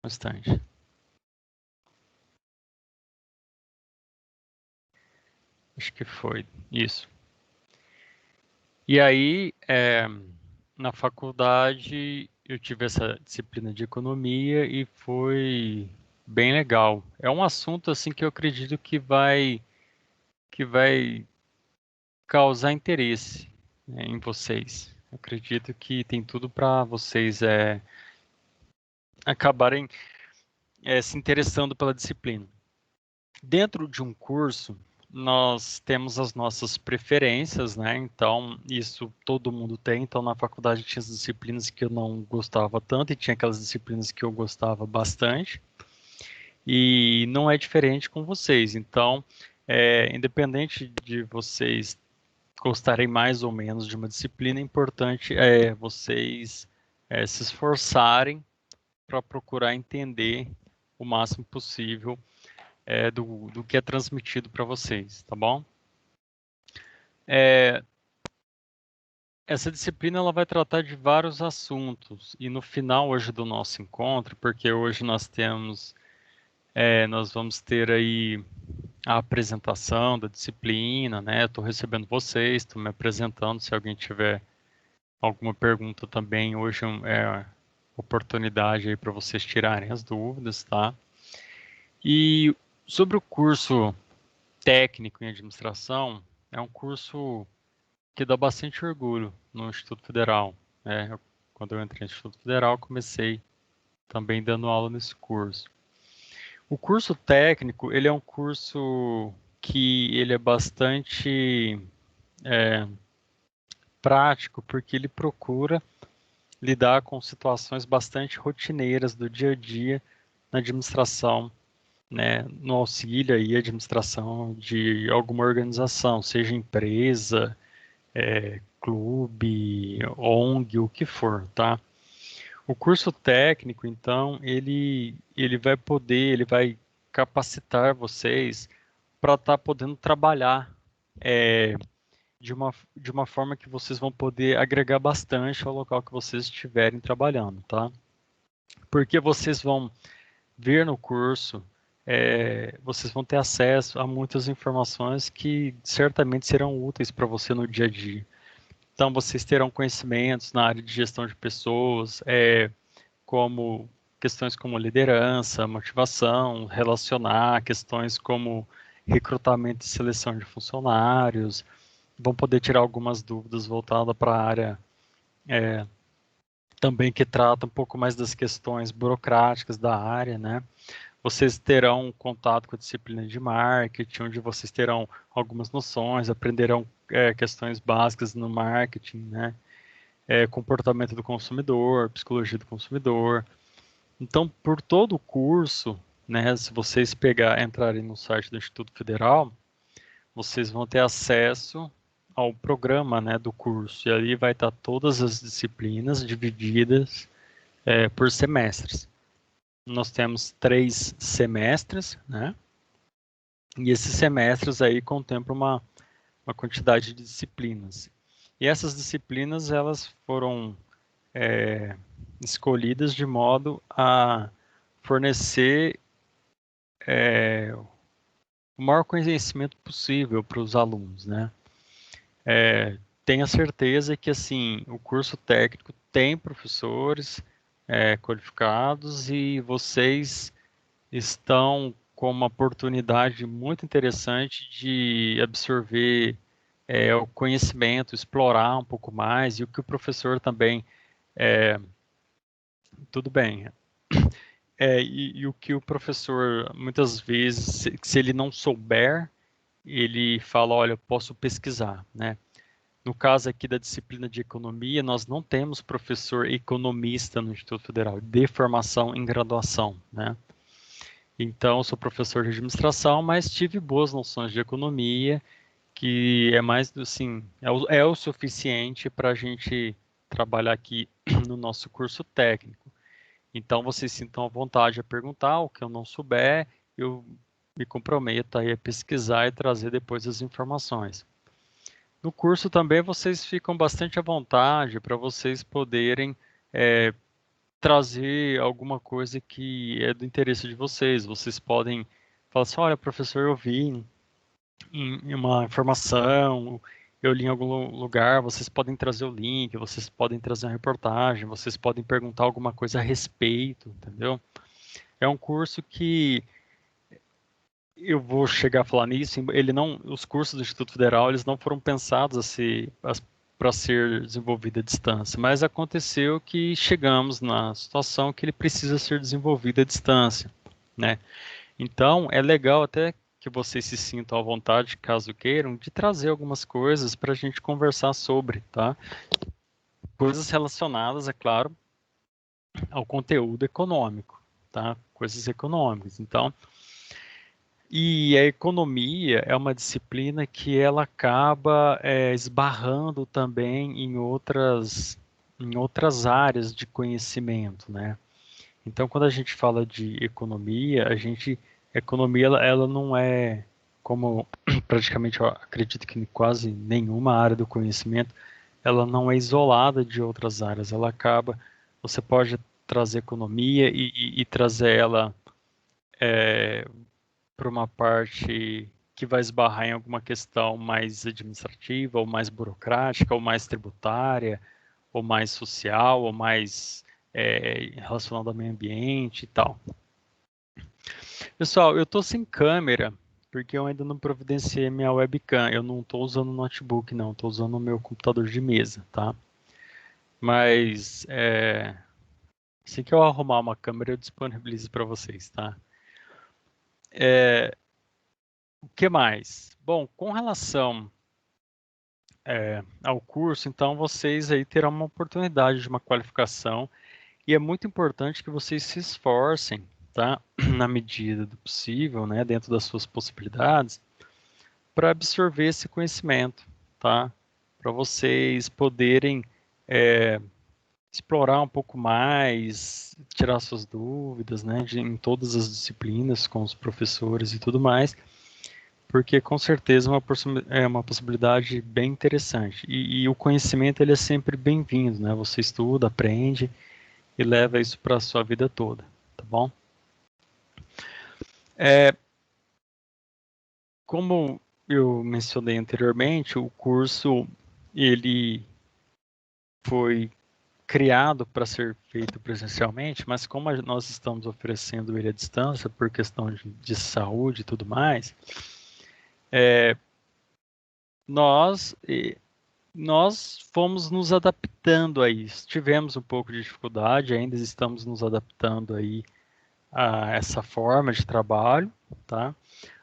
Bastante. Acho que foi isso. E aí, na faculdade, eu tive essa disciplina de economia e foi bem legal. É um assunto assim que eu acredito que vai causar interesse, né, em vocês. Eu acredito que tem tudo para vocês acabarem se interessando pela disciplina. Dentro de um curso, nós temos as nossas preferências, né? Então, isso todo mundo tem. Então, na faculdade tinha as disciplinas que eu não gostava tanto e tinha aquelas disciplinas que eu gostava bastante. E não é diferente com vocês. Então, independente de vocês gostarem mais ou menos de uma disciplina, é importante vocês se esforçarem para procurar entender o máximo possível do que é transmitido para vocês, tá bom? É, essa disciplina ela vai tratar de vários assuntos e no final hoje do nosso encontro, porque hoje nós vamos ter aí a apresentação da disciplina, né? Estou recebendo vocês, estou me apresentando. Se alguém tiver alguma pergunta também, hoje é oportunidade aí para vocês tirarem as dúvidas, tá? E sobre o curso técnico em administração, é um curso que dá bastante orgulho no Instituto Federal. Quando eu entrei no Instituto Federal, comecei também dando aula nesse curso. O curso técnico, ele é um curso que ele é bastante é, prático, porque ele procura lidar com situações bastante rotineiras do dia a dia na administração, né, no auxílio aí à administração de alguma organização, seja empresa, clube, ONG, o que for, tá? O curso técnico, então, ele vai capacitar vocês para estar podendo trabalhar de uma forma que vocês vão poder agregar bastante ao local que vocês estiverem trabalhando, tá? Porque vocês vão ver no curso, vocês vão ter acesso a muitas informações que certamente serão úteis para você no dia a dia. Então, vocês terão conhecimentos na área de gestão de pessoas, como questões como liderança, motivação, relacionar, questões como recrutamento e seleção de funcionários, vão poder tirar algumas dúvidas voltadas para a área também que trata um pouco mais das questões burocráticas da área, né? Vocês terão contato com a disciplina de marketing, onde vocês terão algumas noções, aprenderão questões básicas no marketing, né? Comportamento do consumidor, psicologia do consumidor. Então, por todo o curso, né, se vocês entrarem no site do Instituto Federal, vocês vão ter acesso ao programa, né, do curso. E ali vai estar todas as disciplinas divididas por semestres. Nós temos 3 semestres, né? E esses semestres aí contemplam uma quantidade de disciplinas. E essas disciplinas, elas foram escolhidas de modo a fornecer o maior conhecimento possível para os alunos, né? Tenha certeza que, assim, o curso técnico tem professores qualificados e vocês estão com uma oportunidade muito interessante de absorver o conhecimento, explorar um pouco mais e o que o professor também, tudo bem, e o que o professor muitas vezes, se ele não souber, ele fala, olha, eu posso pesquisar, né? No caso aqui da disciplina de economia, nós não temos professor economista no Instituto Federal, de formação em graduação, né? Então, eu sou professor de administração, mas tive boas noções de economia, que é mais, assim, é o suficiente para a gente trabalhar aqui no nosso curso técnico. Então, vocês sintam à vontade a perguntar o que eu não souber, eu me comprometo aí a pesquisar e trazer depois as informações. No curso também vocês ficam bastante à vontade para vocês poderem trazer alguma coisa que é do interesse de vocês. Vocês podem falar assim, olha, professor, eu vi em uma informação, eu li em algum lugar, vocês podem trazer o link, vocês podem trazer uma reportagem, vocês podem perguntar alguma coisa a respeito, entendeu? É um curso que eu vou chegar a falar nisso, ele não, os cursos do Instituto Federal, eles não foram pensados para ser desenvolvido à distância, mas aconteceu que chegamos na situação que ele precisa ser desenvolvido à distância, né? Então, é legal até que vocês se sintam à vontade, caso queiram, de trazer algumas coisas para a gente conversar sobre, tá? Coisas relacionadas, é claro, ao conteúdo econômico, tá? Coisas econômicas. Então, e a economia é uma disciplina que ela acaba esbarrando também em outras áreas de conhecimento, né? Então, quando a gente fala de economia, economia ela não é como praticamente eu acredito que em quase nenhuma área do conhecimento, ela não é isolada de outras áreas. Você pode trazer economia e trazer ela para uma parte que vai esbarrar em alguma questão mais administrativa, ou mais burocrática, ou mais tributária, ou mais social, ou mais relacionada ao meio ambiente e tal. Pessoal, eu estou sem câmera, porque eu ainda não providenciei minha webcam. Eu não estou usando o notebook, não. Estou usando o meu computador de mesa, tá? Mas assim que eu arrumar uma câmera, eu disponibilizo para vocês, tá? O que mais? Bom, com relação ao curso, então vocês aí terão uma oportunidade de uma qualificação e é muito importante que vocês se esforcem, tá? Na medida do possível, né? Dentro das suas possibilidades, para absorver esse conhecimento, tá? Para vocês poderem explorar um pouco mais, tirar suas dúvidas, né? Em todas as disciplinas com os professores e tudo mais, porque com certeza é uma possibilidade bem interessante. E o conhecimento ele é sempre bem-vindo, né? Você estuda, aprende e leva isso para a sua vida toda, tá bom? Como eu mencionei anteriormente, o curso ele foi criado para ser feito presencialmente, mas como nós estamos oferecendo ele à distância por questão de saúde e tudo mais, nós nós fomos nos adaptando a isso. Tivemos um pouco de dificuldade, ainda estamos nos adaptando aí a essa forma de trabalho, tá?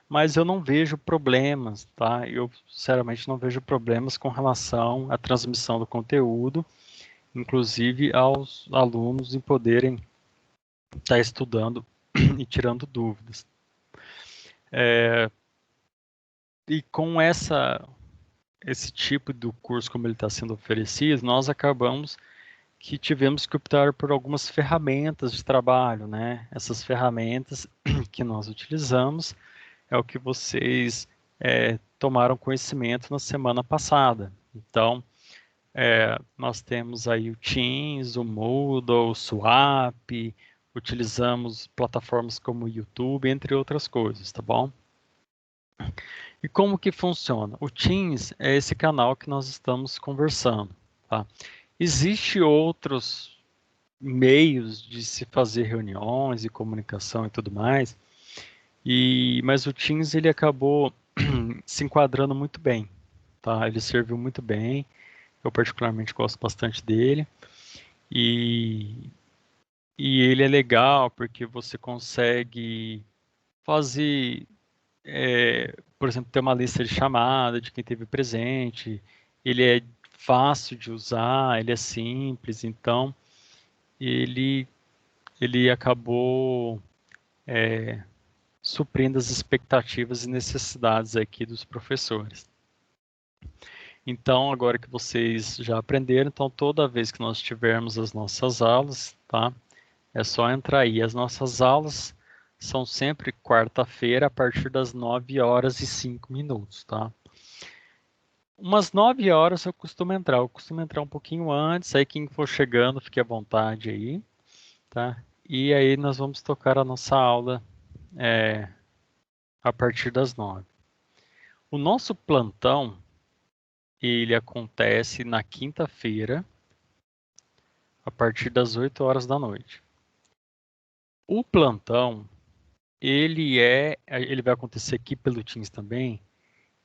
Mas eu não vejo problemas, tá? Eu sinceramente não vejo problemas com relação à transmissão do conteúdo, inclusive aos alunos em poderem estar estudando e tirando dúvidas. E com esse tipo do curso como ele está sendo oferecido, nós acabamos que tivemos que optar por algumas ferramentas de trabalho, né? Essas ferramentas que nós utilizamos é o que vocês tomaram conhecimento na semana passada. Então, nós temos aí o Teams, o Moodle, o Swap, utilizamos plataformas como o YouTube, entre outras coisas, tá bom? E como que funciona? O Teams é esse canal que nós estamos conversando, tá? Existem outros meios de se fazer reuniões e comunicação e tudo mais, mas o Teams ele acabou se enquadrando muito bem, tá? Ele serviu muito bem, eu particularmente gosto bastante dele e, e ele é legal porque você consegue fazer, por exemplo, ter uma lista de chamada de quem esteve presente, ele é fácil de usar, ele é simples, então ele, ele acabou suprindo as expectativas e necessidades aqui dos professores. Então, agora que vocês já aprenderam, então toda vez que nós tivermos as nossas aulas, tá? É só entrar aí. As nossas aulas são sempre quarta-feira a partir das 9h05, tá? Umas 9 horas eu costumo entrar um pouquinho antes, aí quem for chegando fique à vontade aí. tá? E aí nós vamos tocar a nossa aula a partir das 9. O nosso plantão, ele acontece na quinta-feira, a partir das 8 horas da noite. O plantão, ele vai acontecer aqui pelo Teams também,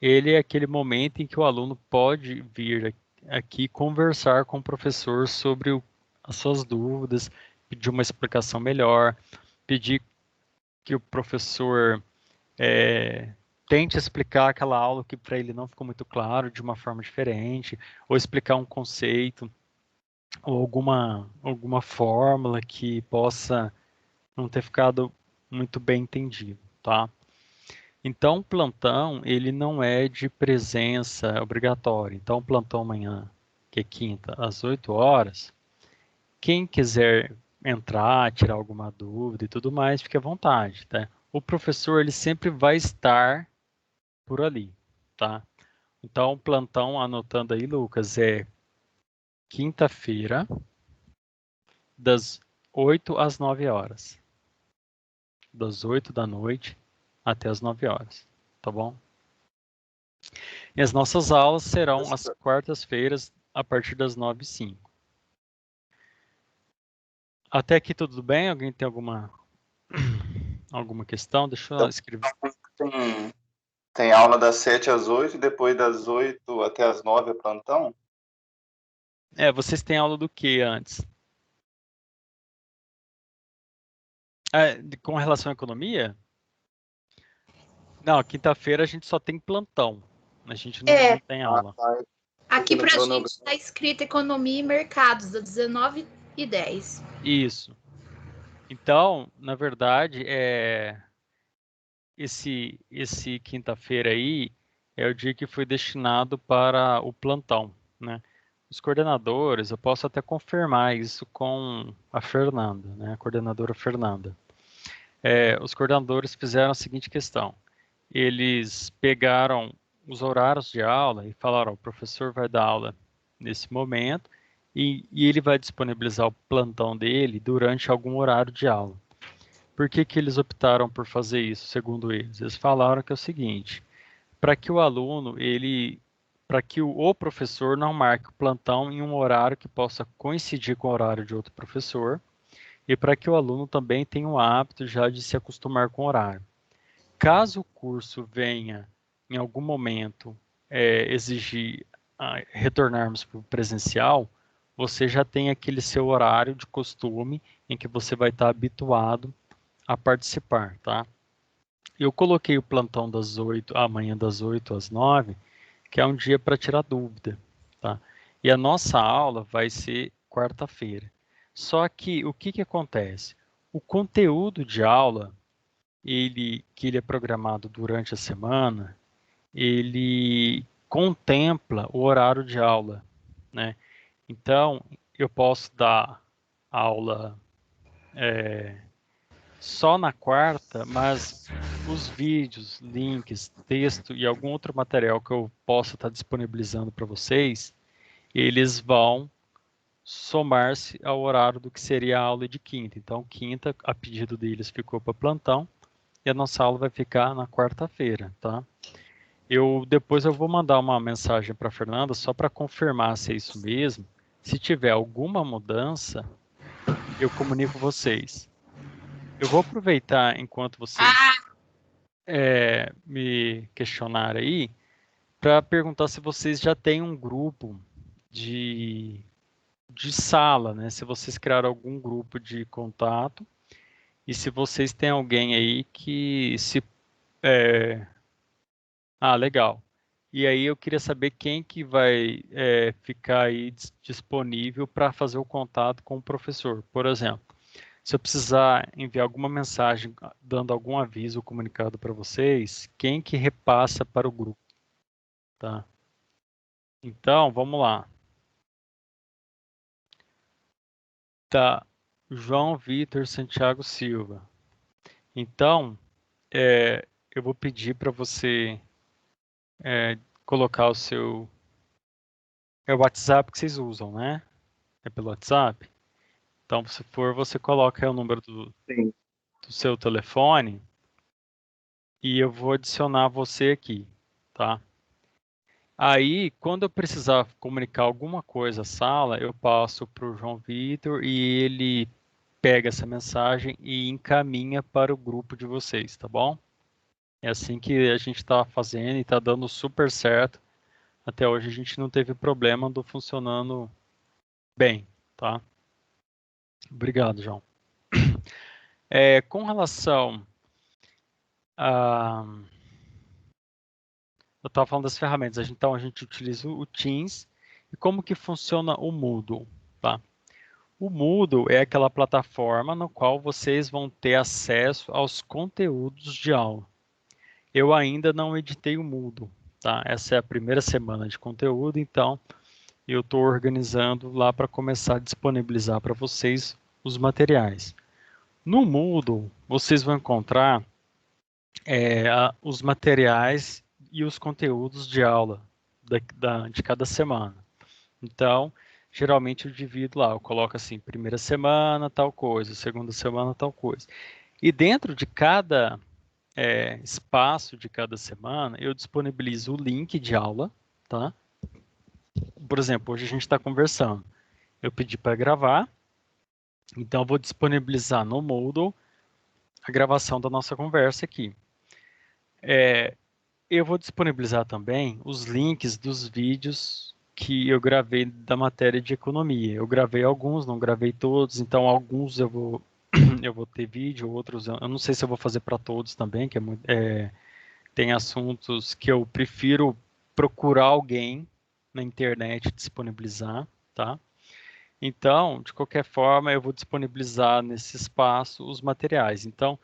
ele é aquele momento em que o aluno pode vir aqui conversar com o professor sobre as suas dúvidas, pedir uma explicação melhor, pedir que o professor tente explicar aquela aula que para ele não ficou muito claro de uma forma diferente, ou explicar um conceito, ou alguma fórmula que possa não ter ficado muito bem entendido, tá? Então, o plantão, ele não é de presença obrigatória. Então, o plantão amanhã, que é quinta, às 8 horas, quem quiser entrar, tirar alguma dúvida e tudo mais, fique à vontade, tá? O professor, ele sempre vai estar por ali, tá? Então, o plantão, anotando aí, Lucas, é quinta-feira, das 8 às 9 horas. Das 8 da noite até as 9 horas, tá bom? E as nossas aulas serão às quartas-feiras, a partir das 9h05. Até aqui tudo bem? Alguém tem alguma questão? Deixa eu escrever. Tem aula das 7 às 8, depois das 8 até as 9 é plantão? Vocês têm aula do que antes? Com relação à economia? Não, quinta-feira a gente só tem plantão. A gente não tem aula. Aqui pra gente está escrito Economia e Mercados, das 19h10. Isso. Então, na verdade, esse quinta-feira aí é o dia que foi destinado para o plantão, né? Os coordenadores, eu posso até confirmar isso com a Fernanda, né? A coordenadora Fernanda. Os coordenadores fizeram a seguinte questão. Eles pegaram os horários de aula e falaram, o professor vai dar aula nesse momento e ele vai disponibilizar o plantão dele durante algum horário de aula. Por que eles optaram por fazer isso, segundo eles? Eles falaram que é o seguinte, para que o aluno, para que o professor não marque o plantão em um horário que possa coincidir com o horário de outro professor, e para que o aluno também tenha o hábito já de se acostumar com o horário. Caso o curso venha, em algum momento, exigir retornarmos para o presencial, você já tem aquele seu horário de costume em que você vai estar habituado a participar, tá? Eu coloquei o plantão amanhã das 8 às 9, que é um dia para tirar dúvida, tá? E a nossa aula vai ser quarta-feira. Só que o que acontece? O conteúdo de aula, que ele é programado durante a semana, ele contempla o horário de aula, né? Então, eu posso dar aula só na quarta, mas os vídeos, links, texto e algum outro material que eu possa estar disponibilizando para vocês, eles vão somar-se ao horário do que seria a aula de quinta. Então, quinta, a pedido deles, ficou para plantão e a nossa aula vai ficar na quarta-feira, tá? Depois eu vou mandar uma mensagem para a Fernanda só para confirmar se é isso mesmo. Se tiver alguma mudança, eu comunico vocês. Eu vou aproveitar enquanto vocês me questionarem aí para perguntar se vocês já têm um grupo de sala, né? Se vocês criaram algum grupo de contato e se vocês têm alguém aí que se... legal. E aí eu queria saber quem que vai ficar aí disponível para fazer o contato com o professor. Por exemplo, se eu precisar enviar alguma mensagem dando algum aviso ou comunicado para vocês, quem que repassa para o grupo, tá? Então, vamos lá. Tá, João Vitor Santiago Silva. Então, eu vou pedir para você colocar o seu... É o WhatsApp que vocês usam, né? É pelo WhatsApp? Então, se for, você coloca aí o número Sim. do seu telefone e eu vou adicionar você aqui, tá? Aí, quando eu precisar comunicar alguma coisa à sala, eu passo para o João Vitor e ele pega essa mensagem e encaminha para o grupo de vocês, tá bom? É assim que a gente está fazendo e está dando super certo. Até hoje a gente não teve problema, andou funcionando bem, tá? Obrigado, João. Com relação a... Eu estava falando das ferramentas. Então, a gente utiliza o Teams. E como que funciona o Moodle, tá? O Moodle é aquela plataforma no qual vocês vão ter acesso aos conteúdos de aula. Eu ainda não editei o Moodle, tá? Essa é a primeira semana de conteúdo, então eu estou organizando lá para começar a disponibilizar para vocês os materiais. No Moodle, vocês vão encontrar os materiais e os conteúdos de aula de cada semana. Então, geralmente eu divido lá, eu coloco assim, primeira semana tal coisa, segunda semana tal coisa. E dentro de cada espaço de cada semana, eu disponibilizo o link de aula, tá? Por exemplo, hoje a gente está conversando. Eu pedi para gravar, então eu vou disponibilizar no Moodle a gravação da nossa conversa aqui. Eu vou disponibilizar também os links dos vídeos que eu gravei da matéria de economia. Eu gravei alguns, não gravei todos, então alguns eu vou eu vou ter vídeo, outros eu não sei se eu vou fazer para todos também, que tem assuntos que eu prefiro procurar alguém na internet e disponibilizar, tá? Então, de qualquer forma, eu vou disponibilizar nesse espaço os materiais. Então,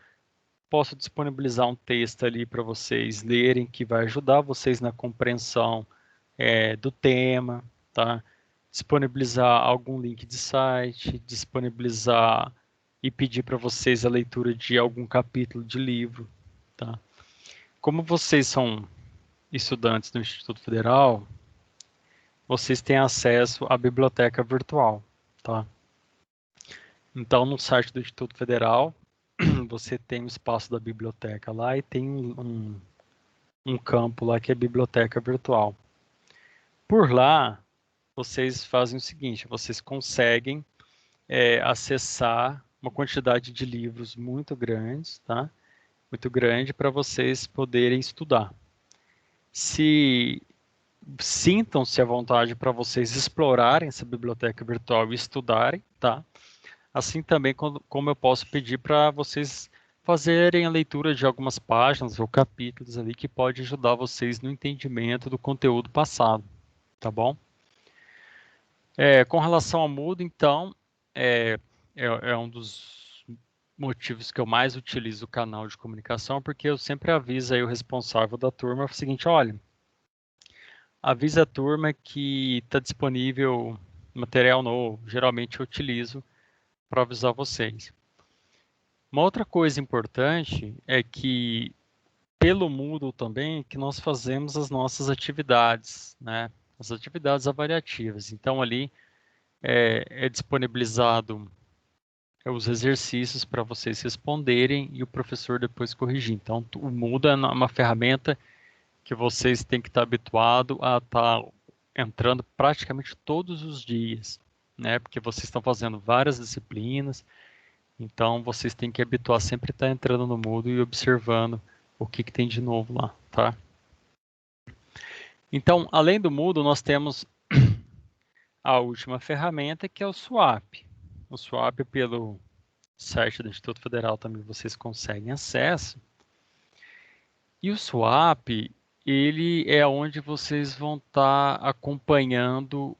posso disponibilizar um texto ali para vocês lerem, que vai ajudar vocês na compreensão do tema, tá? Disponibilizar algum link de site, disponibilizar e pedir para vocês a leitura de algum capítulo de livro, tá? Como vocês são estudantes do Instituto Federal, vocês têm acesso à biblioteca virtual, tá? Então, no site do Instituto Federal, você tem o espaço da biblioteca lá e tem um campo lá que é biblioteca virtual. Por lá, vocês fazem o seguinte, vocês conseguem acessar uma quantidade de livros muito grandes, tá? Muito grande para vocês poderem estudar. Sintam-se à vontade para vocês explorarem essa biblioteca virtual e estudarem, tá? Assim também como eu posso pedir para vocês fazerem a leitura de algumas páginas ou capítulos ali que pode ajudar vocês no entendimento do conteúdo passado, tá bom? Com relação ao Moodle, então, é um dos motivos que eu mais utilizo o canal de comunicação, porque eu sempre aviso aí o responsável da turma o seguinte, olha, avisa a turma que está disponível material novo, geralmente eu utilizo para avisar vocês. Uma outra coisa importante é que pelo Moodle também que nós fazemos as nossas atividades, né? As atividades avaliativas. Então ali é disponibilizado os exercícios para vocês responderem e o professor depois corrigir. Então o Moodle é uma ferramenta que vocês têm que estar habituado a estar entrando praticamente todos os dias, né? Porque vocês estão fazendo várias disciplinas. Então, vocês têm que habituar sempre a estar entrando no Moodle e observando o que tem de novo lá, tá? Então, além do Moodle, nós temos a última ferramenta, que é o Swap. O Swap, pelo site do Instituto Federal, também vocês conseguem acesso. E o Swap, ele é onde vocês vão estar acompanhando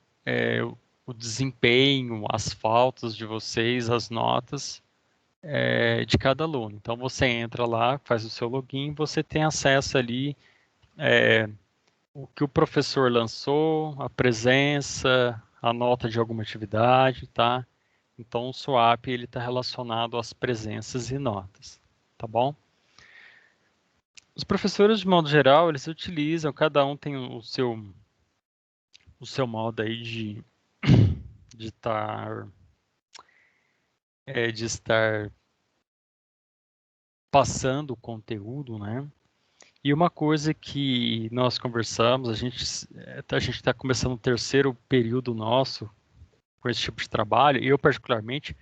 o desempenho, as faltas de vocês, as notas, de cada aluno. Então você entra lá, faz o seu login, você tem acesso ali o que o professor lançou, a presença, a nota de alguma atividade, tá? Então o Swap ele está relacionado às presenças e notas, tá bom? Os professores de modo geral eles utilizam, cada um tem o seu modo aí de estar de estar passando o conteúdo, né? E uma coisa que nós conversamos, a gente está começando o terceiro período nosso com esse tipo de trabalho, e eu particularmente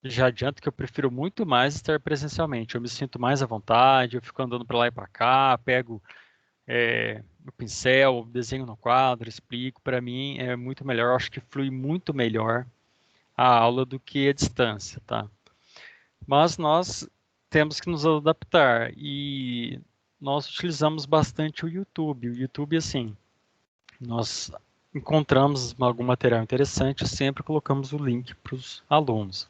já adianto que eu prefiro muito mais estar presencialmente. Eu me sinto mais à vontade, eu fico andando para lá e para cá, pego o pincel, desenho no quadro, explico. Para mim é muito melhor, eu acho que flui muito melhor a aula do que a distância, tá? Mas nós temos que nos adaptar e nós utilizamos bastante o YouTube. O YouTube, assim, nós encontramos algum material interessante, sempre colocamos o link para os alunos.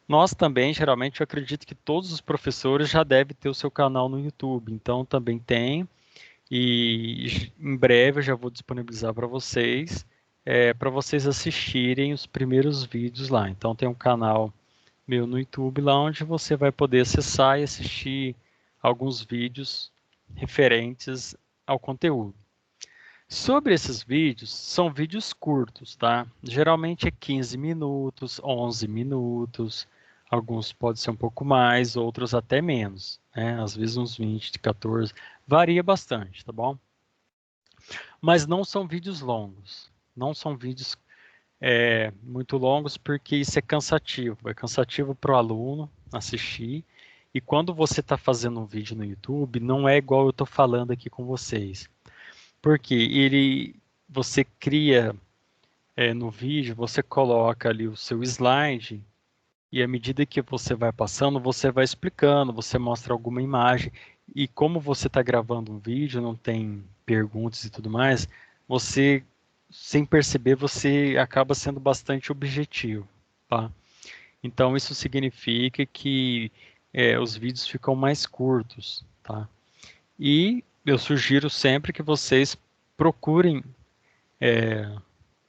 Nós também, geralmente, eu acredito que todos os professores já devem ter o seu canal no YouTube, então também tem, e em breve eu já vou disponibilizar para vocês assistirem os primeiros vídeos lá. Então tem um canal meu no YouTube lá onde você vai poder acessar e assistir alguns vídeos referentes ao conteúdo. Sobre esses vídeos, são vídeos curtos, tá? Geralmente é 15 minutos, 11 minutos, alguns podem ser um pouco mais, outros até menos, né? Às vezes uns 20, 14, varia bastante, tá bom? Mas não são vídeos longos, não são vídeos muito longos porque isso é cansativo para o aluno assistir. E quando você está fazendo um vídeo no YouTube, não é igual eu estou falando aqui com vocês. Porque você cria no vídeo, você coloca ali o seu slide e à medida que você vai passando, você vai explicando, você mostra alguma imagem. E como você está gravando um vídeo, não tem perguntas e tudo mais, você, sem perceber, você acaba sendo bastante objetivo, tá? Então isso significa que os vídeos ficam mais curtos, tá? E eu sugiro sempre que vocês procurem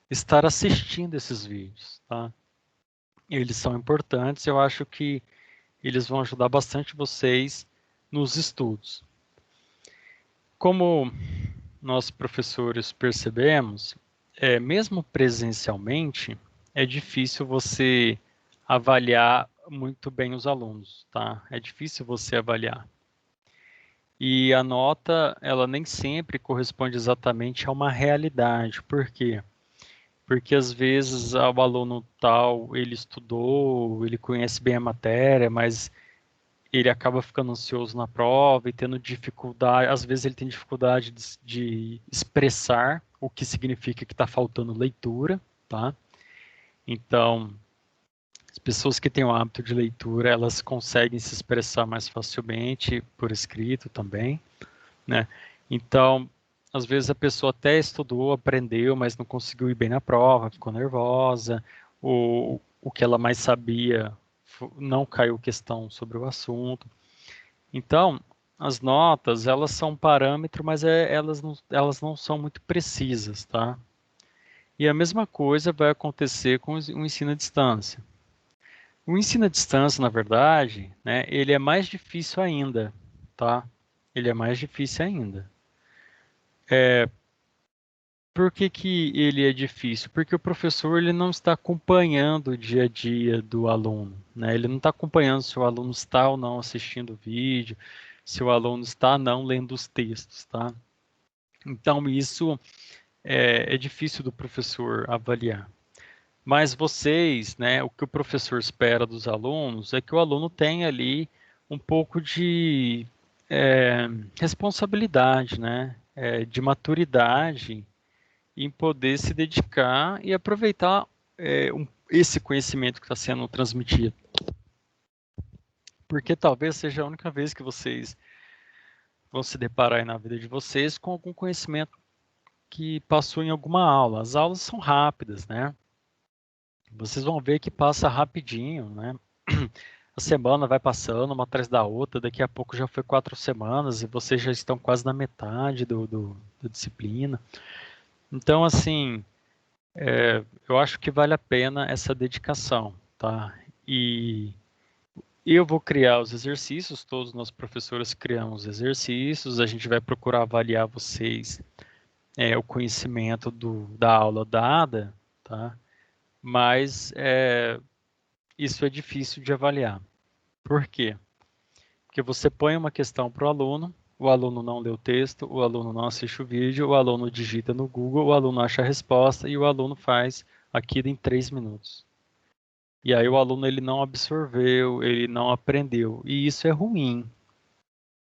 estar assistindo esses vídeos, tá? Eles são importantes, eu acho que eles vão ajudar bastante vocês nos estudos. Como nós professores percebemos, mesmo presencialmente, é difícil você avaliar muito bem os alunos, tá? É difícil você avaliar. E a nota, ela nem sempre corresponde exatamente a uma realidade. Por quê? Porque às vezes o aluno tal, ele estudou, ele conhece bem a matéria, mas ele acaba ficando ansioso na prova e tendo dificuldade, às vezes ele tem dificuldade de expressar o que significa que está faltando leitura, tá? Então, as pessoas que têm o hábito de leitura, elas conseguem se expressar mais facilmente por escrito também, né? Então, às vezes a pessoa até estudou, aprendeu, mas não conseguiu ir bem na prova, ficou nervosa, ou o que ela mais sabia não caiu questão sobre o assunto. Então, as notas, elas são um parâmetro, mas elas não são muito precisas, tá? E a mesma coisa vai acontecer com o ensino à distância. O ensino à distância, na verdade, né, ele é mais difícil ainda, tá? Ele é mais difícil ainda. Por que que ele é difícil? Porque o professor ele não está acompanhando o dia a dia do aluno, né? Ele não está acompanhando se o aluno está ou não assistindo o vídeo, se o aluno está ou não lendo os textos, tá? Então isso é difícil do professor avaliar. Mas vocês, né, o que o professor espera dos alunos é que o aluno tenha ali um pouco de responsabilidade, né, de maturidade em poder se dedicar e aproveitar esse conhecimento que está sendo transmitido. Porque talvez seja a única vez que vocês vão se deparar aí na vida de vocês com algum conhecimento que passou em alguma aula. As aulas são rápidas, né? Vocês vão ver que passa rapidinho, né? A semana vai passando uma atrás da outra, daqui a pouco já foi 4 semanas e vocês já estão quase na metade da disciplina. Então, assim, eu acho que vale a pena essa dedicação, tá? E eu vou criar os exercícios, todos nós professores criamos exercícios, a gente vai procurar avaliar vocês o conhecimento da aula dada, tá? Mas isso é difícil de avaliar. Por quê? Porque você põe uma questão para o aluno não lê o texto, o aluno não assiste o vídeo, o aluno digita no Google, o aluno acha a resposta e o aluno faz aquilo em 3 minutos. E aí o aluno ele não absorveu, ele não aprendeu. E isso é ruim,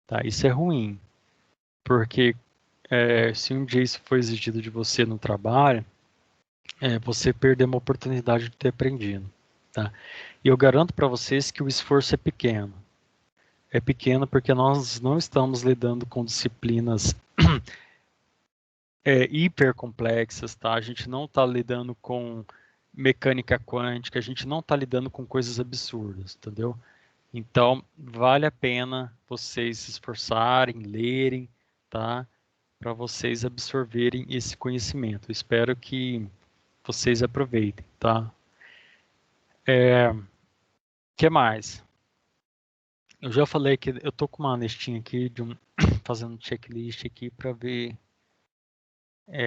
tá? Isso é ruim, porque se um dia isso for exigido de você no trabalho, você perdeu uma oportunidade de ter aprendido, tá? E eu garanto para vocês que o esforço é pequeno. É pequeno porque nós não estamos lidando com disciplinas hiper complexas, tá? A gente não está lidando com mecânica quântica, a gente não está lidando com coisas absurdas, entendeu? Então, vale a pena vocês se esforçarem, lerem, tá? Para vocês absorverem esse conhecimento. Espero que vocês aproveitem, tá? Que mais? Eu já falei que eu tô com uma listinha aqui fazendo um checklist aqui para ver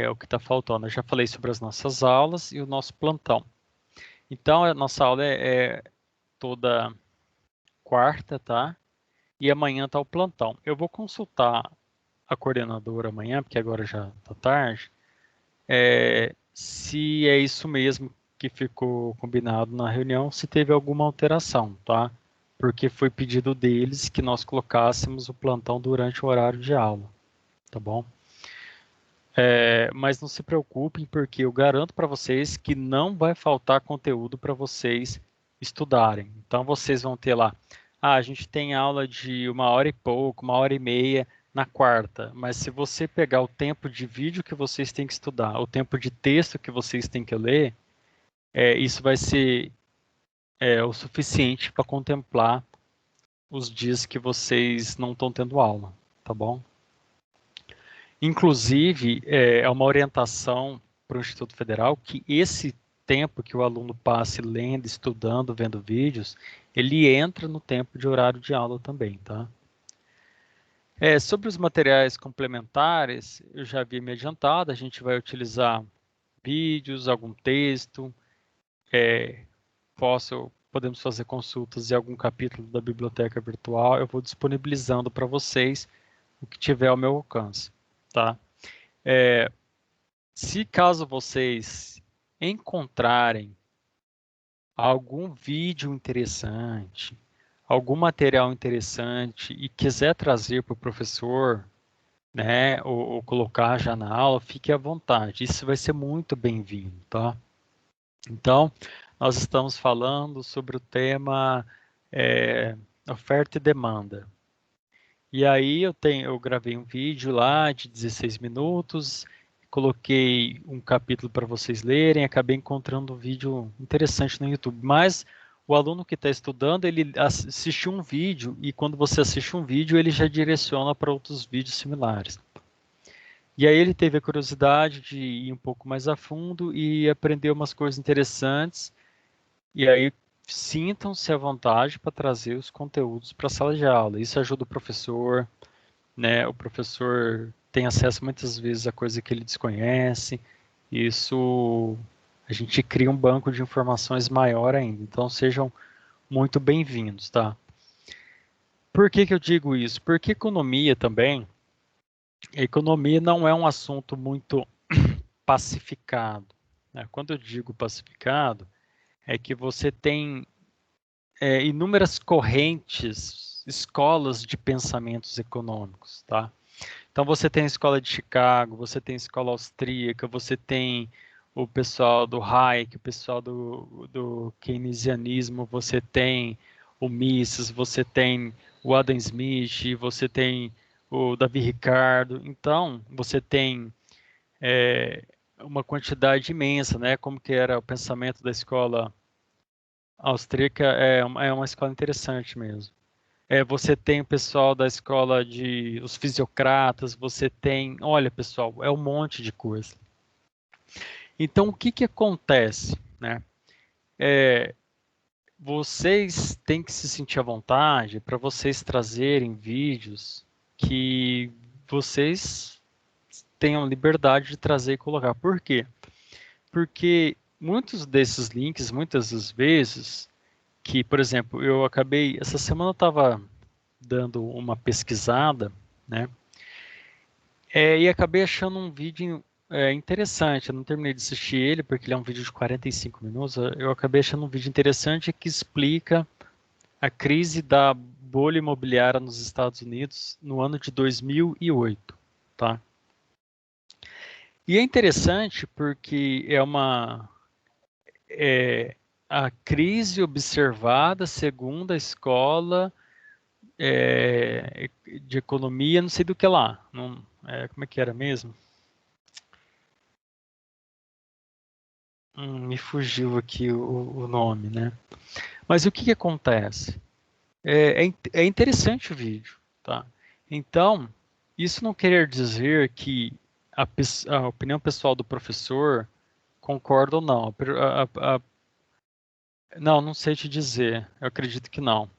o que está faltando. Eu já falei sobre as nossas aulas e o nosso plantão. Então, a nossa aula é toda quarta, tá? E amanhã tá o plantão. Eu vou consultar a coordenadora amanhã, porque agora já tá tarde, se é isso mesmo que ficou combinado na reunião, se teve alguma alteração, tá? Porque foi pedido deles que nós colocássemos o plantão durante o horário de aula, tá bom? Mas não se preocupem, porque eu garanto para vocês que não vai faltar conteúdo para vocês estudarem. Então, vocês vão ter lá, a gente tem aula de 1 hora e pouco, 1 hora e meia na quarta, mas se você pegar o tempo de vídeo que vocês têm que estudar, o tempo de texto que vocês têm que ler, isso vai ser o suficiente para contemplar os dias que vocês não estão tendo aula, tá bom? Inclusive, é uma orientação para o Instituto Federal que esse tempo que o aluno passe lendo, estudando, vendo vídeos, ele entra no tempo de horário de aula também, tá? Sobre os materiais complementares, eu já havia me adiantado, a gente vai utilizar vídeos, algum texto, podemos fazer consultas em algum capítulo da biblioteca virtual, eu vou disponibilizando para vocês o que tiver ao meu alcance, tá? Se caso vocês encontrarem algum vídeo interessante, algum material interessante e quiser trazer para o professor, né, ou colocar já na aula, fique à vontade. Isso vai ser muito bem-vindo, tá? Então, nós estamos falando sobre o tema oferta e demanda. E aí eu gravei um vídeo lá de 16 minutos, coloquei um capítulo para vocês lerem, acabei encontrando um vídeo interessante no YouTube. Mas o aluno que está estudando, ele assistiu um vídeo e quando você assiste um vídeo, ele já direciona para outros vídeos similares. E aí ele teve a curiosidade de ir um pouco mais a fundo e aprender umas coisas interessantes. E aí sintam-se à vontade para trazer os conteúdos para a sala de aula. Isso ajuda o professor, né? O professor tem acesso muitas vezes a coisa que ele desconhece. Isso a gente cria um banco de informações maior ainda. Então sejam muito bem-vindos, tá? Por que que eu digo isso? Porque economia também, a economia não é um assunto muito pacificado, né? Quando eu digo pacificado, é que você tem inúmeras correntes, escolas de pensamentos econômicos, tá? Então você tem a escola de Chicago, você tem a escola austríaca, você tem o pessoal do Hayek, o pessoal do keynesianismo, você tem o Mises, você tem o Adam Smith, você tem o Davi Ricardo. Então você tem uma quantidade imensa, né? Como que era o pensamento da escola austríaca, é uma escola interessante mesmo. Você tem o pessoal da escola de os fisiocratas, você tem, olha pessoal, é um monte de coisa. Então o que que acontece, né? Vocês têm que se sentir à vontade para vocês trazerem vídeos que vocês tenham liberdade de trazer e colocar. Por quê? Porque muitos desses links, muitas das vezes, que, por exemplo, essa semana eu estava dando uma pesquisada, né? E acabei achando um vídeo interessante. Eu não terminei de assistir ele, porque ele é um vídeo de 45 minutos. Eu acabei achando um vídeo interessante que explica a crise da bolha imobiliária nos Estados Unidos no ano de 2008, tá? E é interessante porque a crise observada segundo a escola de economia, não sei do que lá. Não, como é que era mesmo? Me fugiu aqui o nome, né? Mas o que acontece? É interessante o vídeo, tá? Então, isso não quer dizer que a opinião pessoal do professor concorda ou não. Não, não sei te dizer. Eu acredito que não.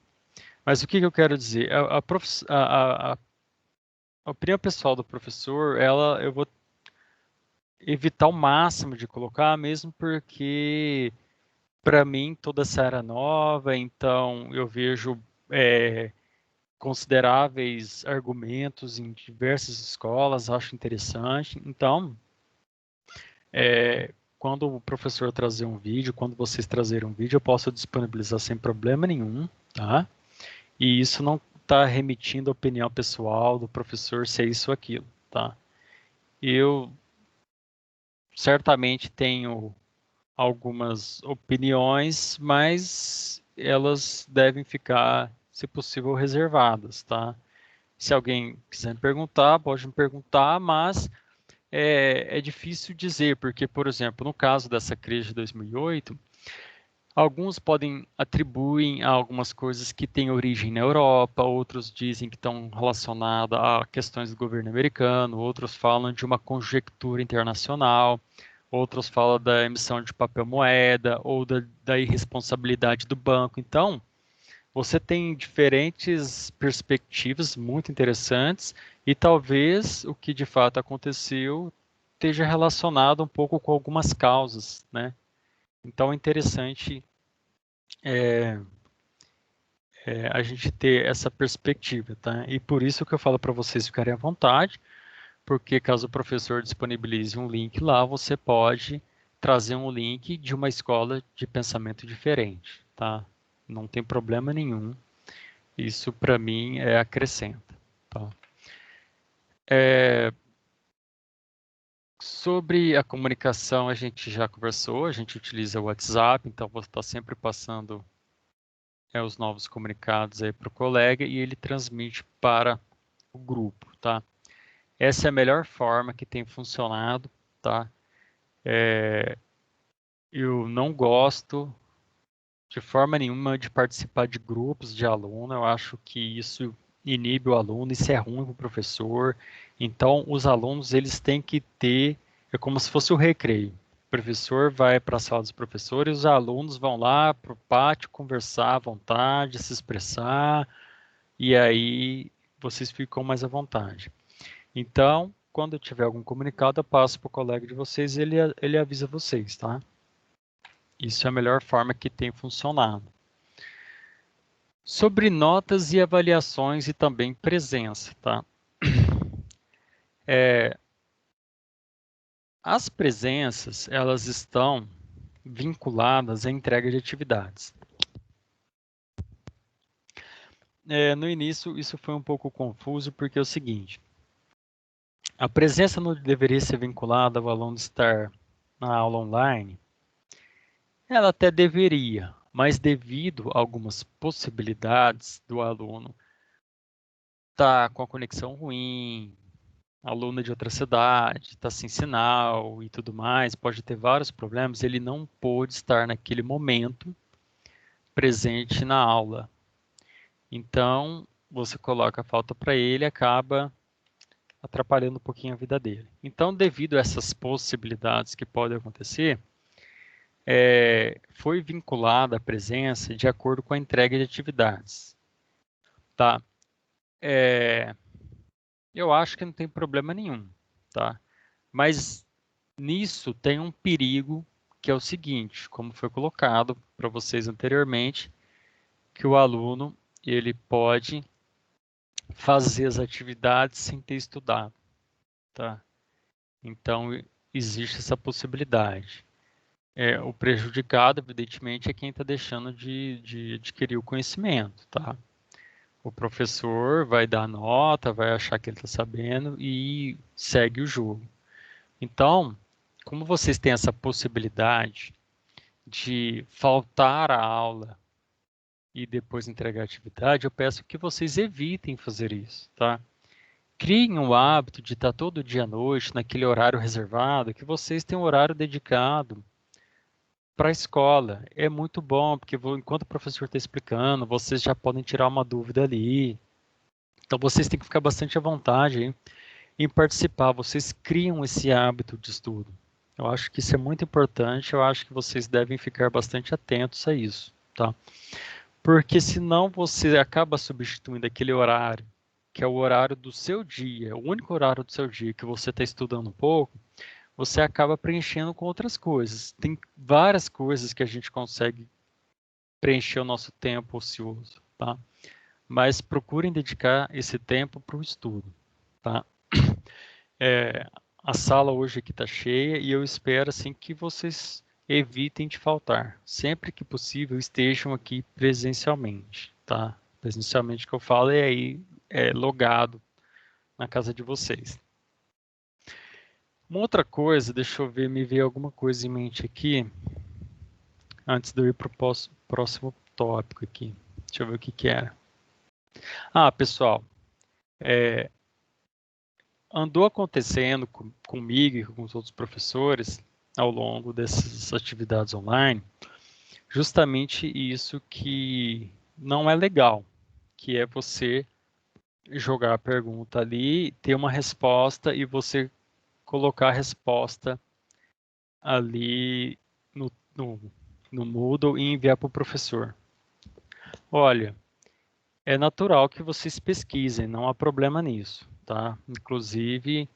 Mas o que eu quero dizer? A opinião pessoal do professor, eu vou evitar o máximo de colocar, mesmo porque, para mim, toda essa era nova, então eu vejo consideráveis argumentos em diversas escolas, acho interessante. Então, quando o professor trazer um vídeo, quando vocês trazerem um vídeo, eu posso disponibilizar sem problema nenhum, tá? E isso não está remetindo a opinião pessoal do professor se é isso ou aquilo, tá? Eu certamente tenho algumas opiniões, mas elas devem ficar, se possível, reservadas, tá? Se alguém quiser me perguntar, pode me perguntar, mas é difícil dizer, porque, por exemplo, no caso dessa crise de 2008, alguns podem atribuir a algumas coisas que têm origem na Europa, outros dizem que estão relacionadas a questões do governo americano, outros falam de uma conjectura internacional, outros falam da emissão de papel moeda ou da irresponsabilidade do banco. Então, você tem diferentes perspectivas muito interessantes e talvez o que de fato aconteceu esteja relacionado um pouco com algumas causas, né? Então é interessante a gente ter essa perspectiva, tá? E por isso que eu falo para vocês ficarem à vontade, porque caso o professor disponibilize um link lá, você pode trazer um link de uma escola de pensamento diferente, tá? Não tem problema nenhum. Isso para mim acrescenta, tá? Sobre a comunicação a gente já conversou, a gente utiliza o WhatsApp, então você está sempre passando os novos comunicados aí para o colega e ele transmite para o grupo, tá? Essa é a melhor forma que tem funcionado, tá? Eu não gosto de forma nenhuma de participar de grupos de aluno, eu acho que isso inibe o aluno, isso é ruim para o professor. Então, os alunos, eles têm que ter, é como se fosse o recreio. O professor vai para a sala dos professores, os alunos vão lá para o pátio conversar à vontade, se expressar, e aí vocês ficam mais à vontade. Então, quando eu tiver algum comunicado, eu passo para o colega de vocês e ele avisa vocês, tá? Isso é a melhor forma que tem funcionado. Sobre notas e avaliações e também presença, tá? As presenças, elas estão vinculadas à entrega de atividades. No início, isso foi um pouco confuso, porque é o seguinte, a presença não deveria ser vinculada ao aluno estar na aula online? Ela até deveria, mas devido a algumas possibilidades do aluno estar com a conexão ruim, aluno de outra cidade, está sem sinal e tudo mais, pode ter vários problemas, ele não pôde estar naquele momento presente na aula. Então, você coloca a falta para ele e acaba atrapalhando um pouquinho a vida dele. Então, devido a essas possibilidades que podem acontecer, foi vinculada a presença de acordo com a entrega de atividades. Tá? Eu acho que não tem problema nenhum, tá? Mas nisso tem um perigo que é o seguinte, como foi colocado para vocês anteriormente, que o aluno ele pode fazer as atividades sem ter estudado, tá? Então, existe essa possibilidade. O prejudicado, evidentemente, é quem está deixando de adquirir o conhecimento, tá? O professor vai dar nota, vai achar que ele está sabendo e segue o jogo. Então, como vocês têm essa possibilidade de faltar a aula e depois entregar a atividade, eu peço que vocês evitem fazer isso, tá? Criem o hábito de estar todo dia à noite, naquele horário reservado, que vocês têm um horário dedicado para a escola. É muito bom, porque enquanto o professor está explicando, vocês já podem tirar uma dúvida ali. Então, vocês têm que ficar bastante à vontade, hein, em participar. Vocês criam esse hábito de estudo. Eu acho que isso é muito importante. Eu acho que vocês devem ficar bastante atentos a isso, tá? Porque senão você acaba substituindo aquele horário, que é o horário do seu dia, o único horário do seu dia que você está estudando um pouco, você acaba preenchendo com outras coisas. Tem várias coisas que a gente consegue preencher o nosso tempo ocioso, tá? Mas procurem dedicar esse tempo para o estudo, tá? A sala hoje aqui está cheia e eu espero assim que vocês evitem de faltar. Sempre que possível estejam aqui presencialmente, tá? Presencialmente que eu falo é aí logado na casa de vocês. Uma outra coisa, deixa eu ver, me veio alguma coisa em mente aqui antes de eu ir para o próximo tópico aqui. Deixa eu ver o que era. Pessoal, andou acontecendo comigo e com os outros professores ao longo dessas atividades online, justamente isso que não é legal, que é você jogar a pergunta ali, ter uma resposta e você colocar a resposta ali no Moodle e enviar para o professor. Olha, é natural que vocês pesquisem, não há problema nisso, tá? Inclusive,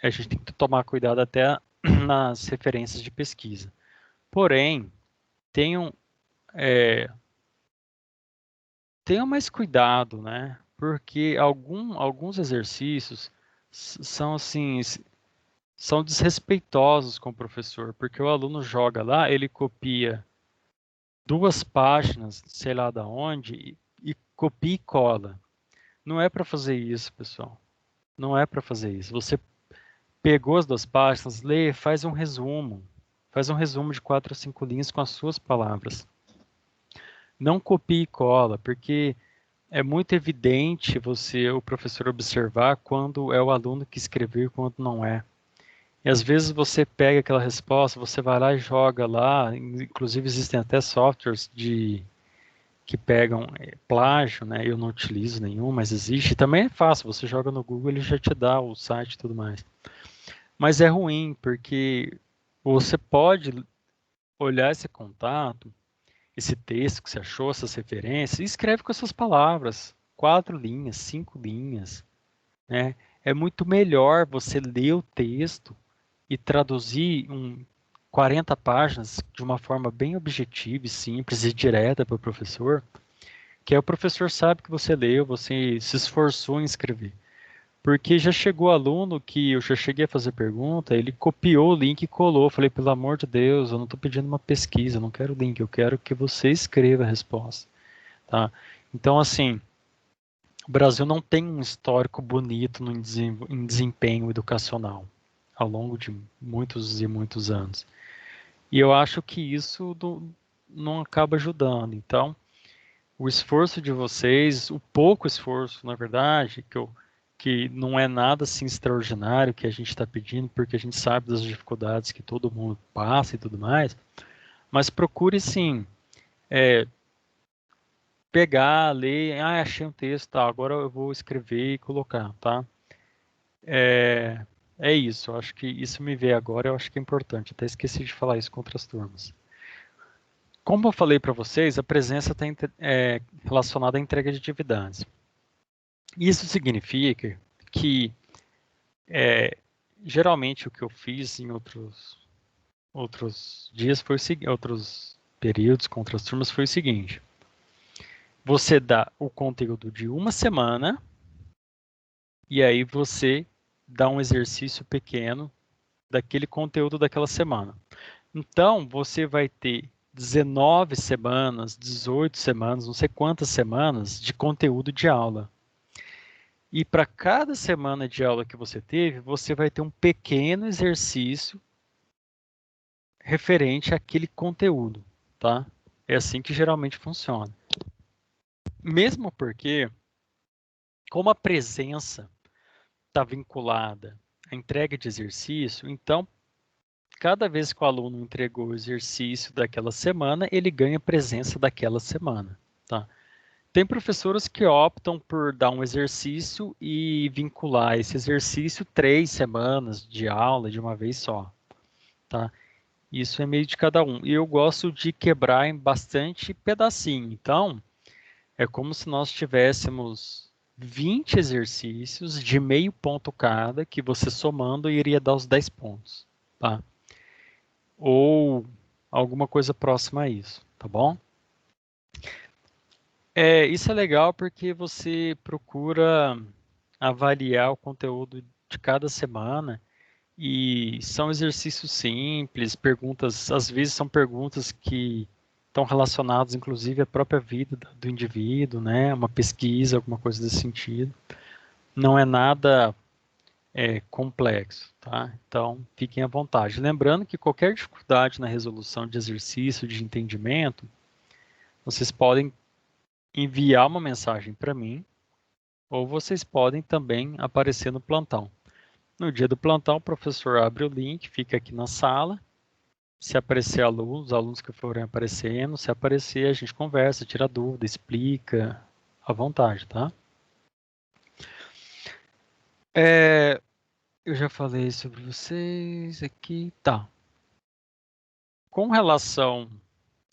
a gente tem que tomar cuidado até nas referências de pesquisa. Porém, tenham mais cuidado, né? Porque alguns exercícios são assim, são desrespeitosos com o professor, porque o aluno joga lá, ele copia 2 páginas, sei lá da onde, e copia e cola. Não é para fazer isso, pessoal. Não é para fazer isso. Você pegou as 2 páginas, lê, faz um resumo. Faz um resumo de 4 ou 5 linhas com as suas palavras. Não copie e cola, porque é muito evidente o professor observar quando é o aluno que escreveu e quando não é. E às vezes você pega aquela resposta, você vai lá e joga lá, inclusive existem até softwares que pegam plágio, né? Eu não utilizo nenhum, mas existe. Também é fácil, você joga no Google, ele já te dá o site e tudo mais. Mas é ruim, porque você pode olhar esse contato, esse texto que você achou, essas referências, e escreve com essas palavras, 4 linhas, 5 linhas, né? É muito melhor você ler o texto e traduzir 40 páginas de uma forma bem objetiva e simples e direta para o professor, que aí o professor sabe que você leu, você se esforçou em escrever. Porque já chegou aluno que eu já cheguei a fazer pergunta, ele copiou o link e colou. Eu falei, pelo amor de Deus, eu não estou pedindo uma pesquisa, eu não quero link, eu quero que você escreva a resposta. Tá? Então, assim, o Brasil não tem um histórico bonito em desempenho educacional ao longo de muitos e muitos anos. E eu acho que isso não acaba ajudando. Então, o esforço de vocês, o pouco esforço, na verdade, que não é nada assim extraordinário que a gente está pedindo, porque a gente sabe das dificuldades que todo mundo passa e tudo mais, mas procure sim pegar, ler, achei um texto, tá, agora eu vou escrever e colocar, tá? É isso, eu acho que isso me veio agora, eu acho que é importante, até esqueci de falar isso com outras turmas. Como eu falei para vocês, a presença está relacionada à entrega de atividades. Isso significa que, geralmente, o que eu fiz em outros dias, outros períodos com outras turmas, foi o seguinte. você dá o conteúdo de uma semana e aí você dá um exercício pequeno daquele conteúdo daquela semana. Então, você vai ter 19 semanas, 18 semanas, não sei quantas semanas de conteúdo de aula. E para cada semana de aula que você teve, você vai ter um pequeno exercício referente àquele conteúdo, tá? É assim que geralmente funciona. Mesmo porque, como a presença está vinculada à entrega de exercício, então, cada vez que o aluno entregou o exercício daquela semana, ele ganha presença daquela semana, tá? Tem professores que optam por dar um exercício e vincular esse exercício 3 semanas de aula de uma vez só, tá? Isso é meio de cada um. E eu gosto de quebrar em bastante pedacinho. Então, é como se nós tivéssemos 20 exercícios de meio ponto cada, que você somando iria dar os 10 pontos, tá? Ou alguma coisa próxima a isso, tá bom? Isso é legal porque você procura avaliar o conteúdo de cada semana e são exercícios simples, perguntas, às vezes são perguntas que estão relacionadas inclusive à própria vida do indivíduo, né? Uma pesquisa, alguma coisa desse sentido. Não é nada complexo, tá? Então, fiquem à vontade. Lembrando que qualquer dificuldade na resolução de exercício, de entendimento, vocês podem enviar uma mensagem para mim, ou vocês podem também aparecer no plantão. No dia do plantão, o professor abre o link, fica aqui na sala. Se aparecer alunos, os alunos que forem aparecendo, se aparecer, a gente conversa, tira dúvida, explica à vontade, tá? Eu já falei sobre vocês aqui, tá. Com relação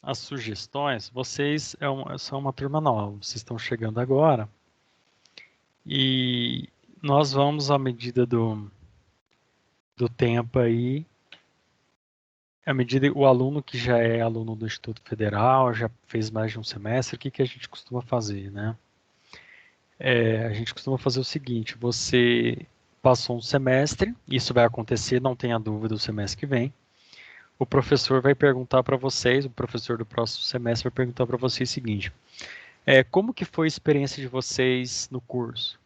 às sugestões, vocês são uma turma nova, vocês estão chegando agora e nós vamos, à medida do tempo aí, à medida o aluno que já é aluno do Instituto Federal, já fez mais de um semestre, o que a gente costuma fazer, né? A gente costuma fazer o seguinte, você passou um semestre, isso vai acontecer, não tenha dúvida, o semestre que vem, o professor vai perguntar para vocês, o professor do próximo semestre vai perguntar para vocês o seguinte, como que foi a experiência de vocês no curso?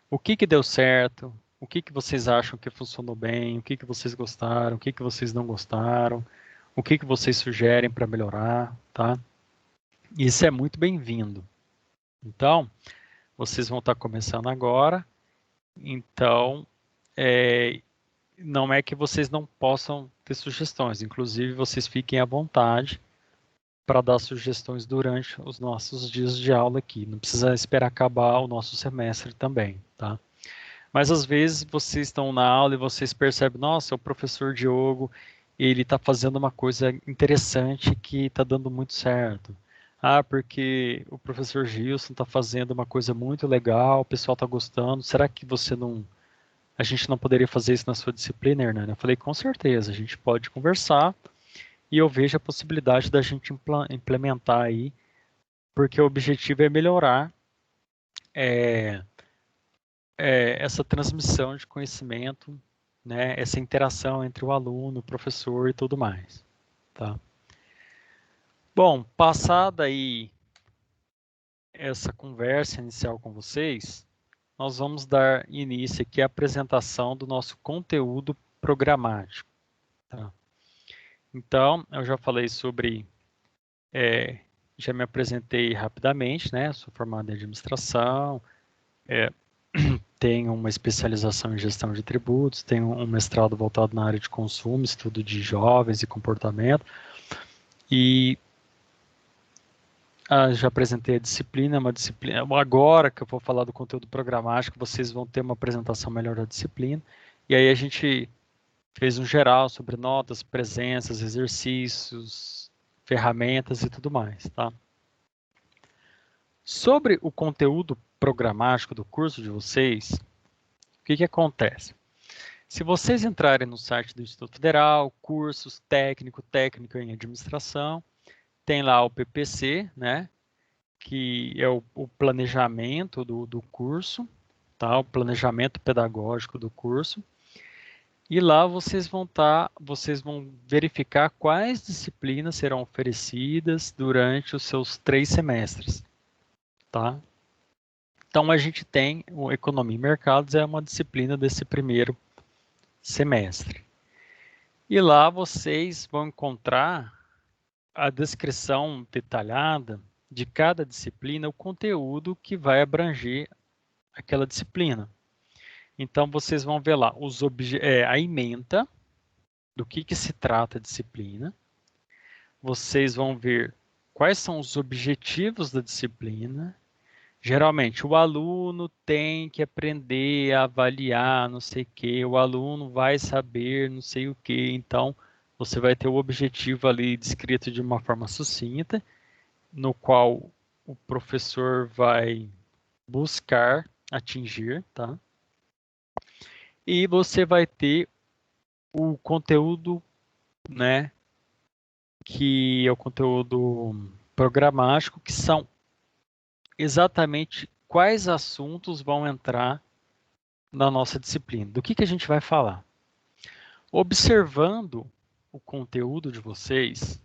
O que deu certo? O que vocês acham que funcionou bem? O que vocês gostaram? O que vocês não gostaram? O que vocês sugerem para melhorar, tá? Isso é muito bem-vindo. Então, vocês vão estar começando agora, então, não é que vocês não possam ter sugestões, inclusive vocês fiquem à vontade para dar sugestões durante os nossos dias de aula aqui, não precisa esperar acabar o nosso semestre também, tá? Mas às vezes vocês estão na aula e vocês percebem, nossa, o professor Diogo, ele está fazendo uma coisa interessante que está dando muito certo. Ah, porque o professor Gilson está fazendo uma coisa muito legal, o pessoal está gostando. Será que a gente não poderia fazer isso na sua disciplina, Hernani? Eu falei, com certeza, a gente pode conversar e eu vejo a possibilidade da gente implementar aí, porque o objetivo é melhorar essa transmissão de conhecimento, né, essa interação entre o aluno, o professor e tudo mais, tá? Bom, passada aí essa conversa inicial com vocês, nós vamos dar início aqui à apresentação do nosso conteúdo programático, tá? Então, eu já falei sobre, já me apresentei rapidamente, né? Sou formado em administração, tenho uma especialização em gestão de tributos, tenho um mestrado voltado na área de consumo, estudo de jovens e comportamento, e já apresentei a disciplina, uma disciplina. Agora que eu vou falar do conteúdo programático, vocês vão ter uma apresentação melhor da disciplina, e aí a gente fez um geral sobre notas, presenças, exercícios, ferramentas e tudo mais, tá? Sobre o conteúdo programático do curso de vocês, o que acontece? Se vocês entrarem no site do Instituto Federal, cursos técnico em administração, tem lá o PPC, né? que é o planejamento do curso, tá? O planejamento pedagógico do curso. E lá vocês vão verificar quais disciplinas serão oferecidas durante os seus 3 semestres, tá? Então a gente tem o Economia e Mercados, é uma disciplina desse primeiro semestre. E lá vocês vão encontrar a descrição detalhada de cada disciplina, o conteúdo que vai abranger aquela disciplina. Então, vocês vão ver lá a ementa, do que se trata a disciplina. Vocês vão ver quais são os objetivos da disciplina. Geralmente, o aluno tem que aprender a avaliar, não sei o quê. O aluno vai saber não sei o quê. Então, você vai ter o objetivo ali descrito de uma forma sucinta, no qual o professor vai buscar atingir, tá? E você vai ter o conteúdo, né, que é o conteúdo programático, que são exatamente quais assuntos vão entrar na nossa disciplina. Do que a gente vai falar? Observando o conteúdo de vocês,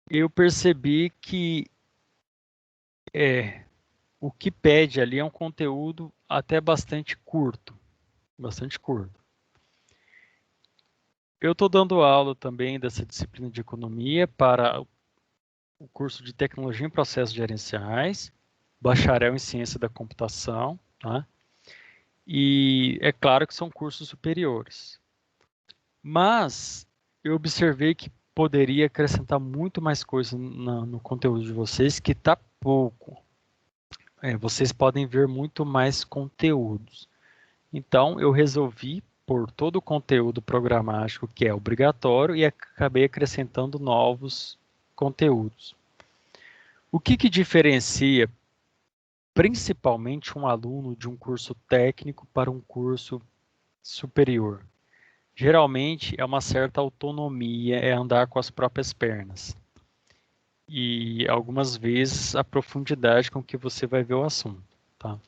eu percebi que o que pede ali é um conteúdo até bastante curto. Bastante curto. Eu estou dando aula também dessa disciplina de economia para o curso de Tecnologia em Processos Gerenciais, bacharel em Ciência da Computação, tá? E é claro que são cursos superiores. Mas eu observei que poderia acrescentar muito mais coisa no conteúdo de vocês, que está pouco. Vocês podem ver muito mais conteúdos. Então, eu resolvi pôr todo o conteúdo programático que é obrigatório e acabei acrescentando novos conteúdos. O que diferencia principalmente um aluno de um curso técnico para um curso superior? Geralmente é uma certa autonomia, é andar com as próprias pernas. E algumas vezes a profundidade com que você vai ver o assunto, tá?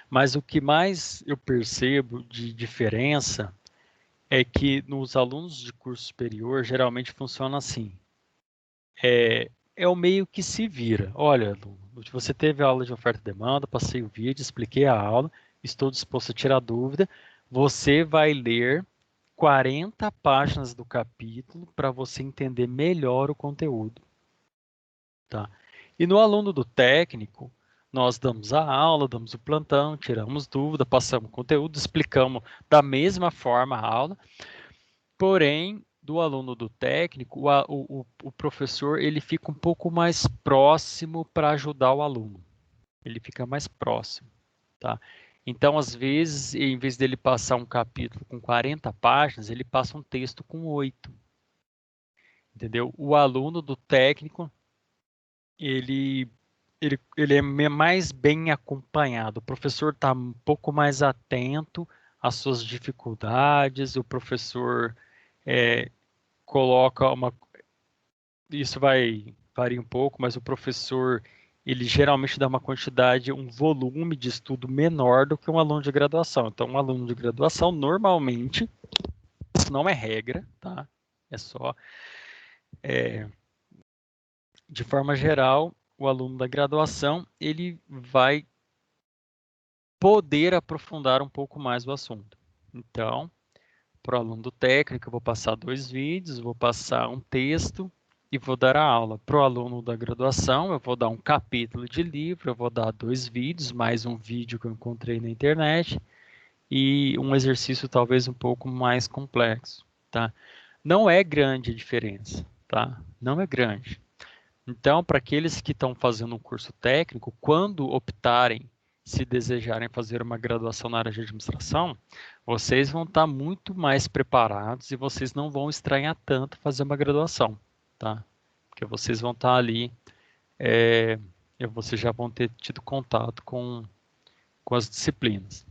Mas o que mais eu percebo de diferença é que nos alunos de curso superior geralmente funciona assim. É o meio que se vira. Olha, aluno, você teve a aula de oferta e demanda, passei o vídeo, expliquei a aula, estou disposto a tirar dúvida. Você vai ler 40 páginas do capítulo para você entender melhor o conteúdo. Tá? E no aluno do técnico, nós damos a aula, damos o plantão, tiramos dúvida, passamos conteúdo, explicamos da mesma forma a aula, porém, do aluno do técnico, o professor ele fica um pouco mais próximo para ajudar o aluno. Ele fica mais próximo. Tá? Então, às vezes, em vez dele passar um capítulo com 40 páginas, ele passa um texto com 8. Entendeu? O aluno do técnico, ele é mais bem acompanhado. O professor está um pouco mais atento às suas dificuldades, o professor coloca uma... Isso varia um pouco, mas o professor, ele geralmente dá uma quantidade, um volume de estudo menor do que um aluno de graduação. Então, um aluno de graduação, normalmente, isso não é regra, tá? É só... de forma geral, o aluno da graduação, ele vai poder aprofundar um pouco mais o assunto. Então, para o aluno do técnico, eu vou passar 2 vídeos, vou passar um texto e vou dar a aula. Para o aluno da graduação, eu vou dar um capítulo de livro, eu vou dar 2 vídeos, mais um vídeo que eu encontrei na internet e um exercício talvez um pouco mais complexo, tá? Não é grande a diferença, tá? Não é grande. Então, para aqueles que estão fazendo um curso técnico, quando optarem, se desejarem fazer uma graduação na área de administração, vocês vão estar muito mais preparados e vocês não vão estranhar tanto fazer uma graduação, tá? Porque vocês vão estar ali, vocês já vão ter tido contato com as disciplinas.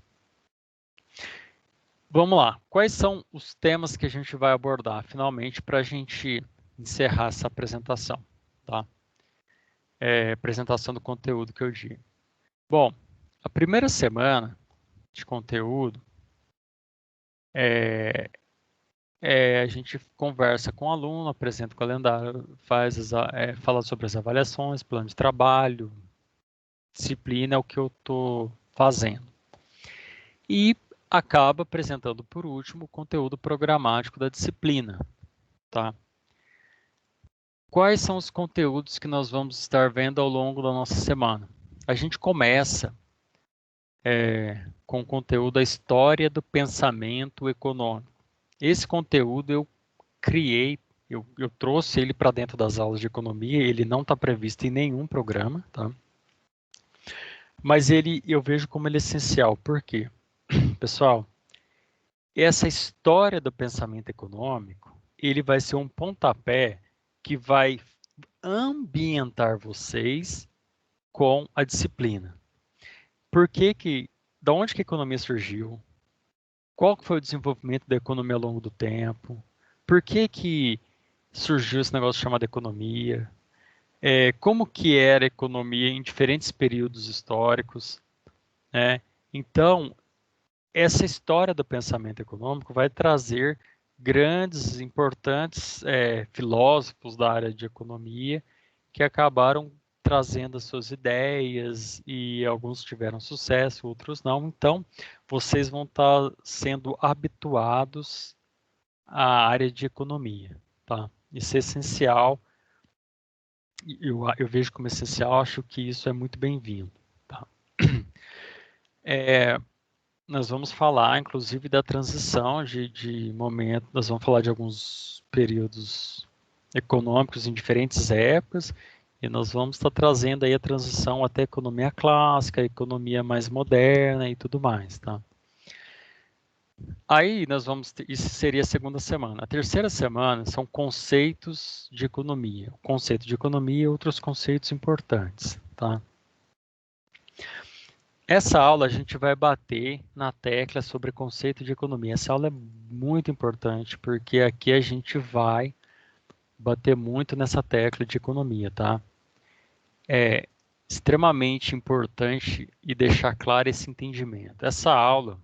Vamos lá, quais são os temas que a gente vai abordar, finalmente, para a gente encerrar essa apresentação, tá? apresentação do conteúdo que eu digo. Bom, a primeira semana de conteúdo, a gente conversa com o aluno, apresenta o calendário, fala sobre as avaliações, plano de trabalho, disciplina, é o que eu estou fazendo. E acaba apresentando, por último, o conteúdo programático da disciplina. Tá? Quais são os conteúdos que nós vamos estar vendo ao longo da nossa semana? A gente começa com o conteúdo da história do pensamento econômico. Esse conteúdo eu criei, eu trouxe ele para dentro das aulas de economia, ele não está previsto em nenhum programa, tá? Mas eu vejo como ele é essencial. Por quê? Pessoal, essa história do pensamento econômico, ele vai ser um pontapé que vai ambientar vocês com a disciplina. Da onde que a economia surgiu? Qual foi o desenvolvimento da economia ao longo do tempo? Por que surgiu esse negócio chamado economia? Como que era a economia em diferentes períodos históricos? Né? Então, essa história do pensamento econômico vai trazer grandes, importantes filósofos da área de economia que acabaram trazendo as suas ideias e alguns tiveram sucesso, outros não. Então, vocês vão estar sendo habituados à área de economia, tá? Isso é essencial. Eu vejo como essencial, acho que isso é muito bem-vindo, tá? Nós vamos falar, inclusive, da transição de momento, nós vamos falar de alguns períodos econômicos em diferentes épocas, e nós vamos estar trazendo aí a transição até a economia clássica, a economia mais moderna e tudo mais, tá? Aí isso seria a segunda semana. A terceira semana são conceitos de economia. O conceito de economia e outros conceitos importantes, tá? Essa aula a gente vai bater na tecla sobre conceito de economia. Essa aula é muito importante porque aqui a gente vai bater muito nessa tecla de economia, tá? É extremamente importante e deixar claro esse entendimento. Essa aula,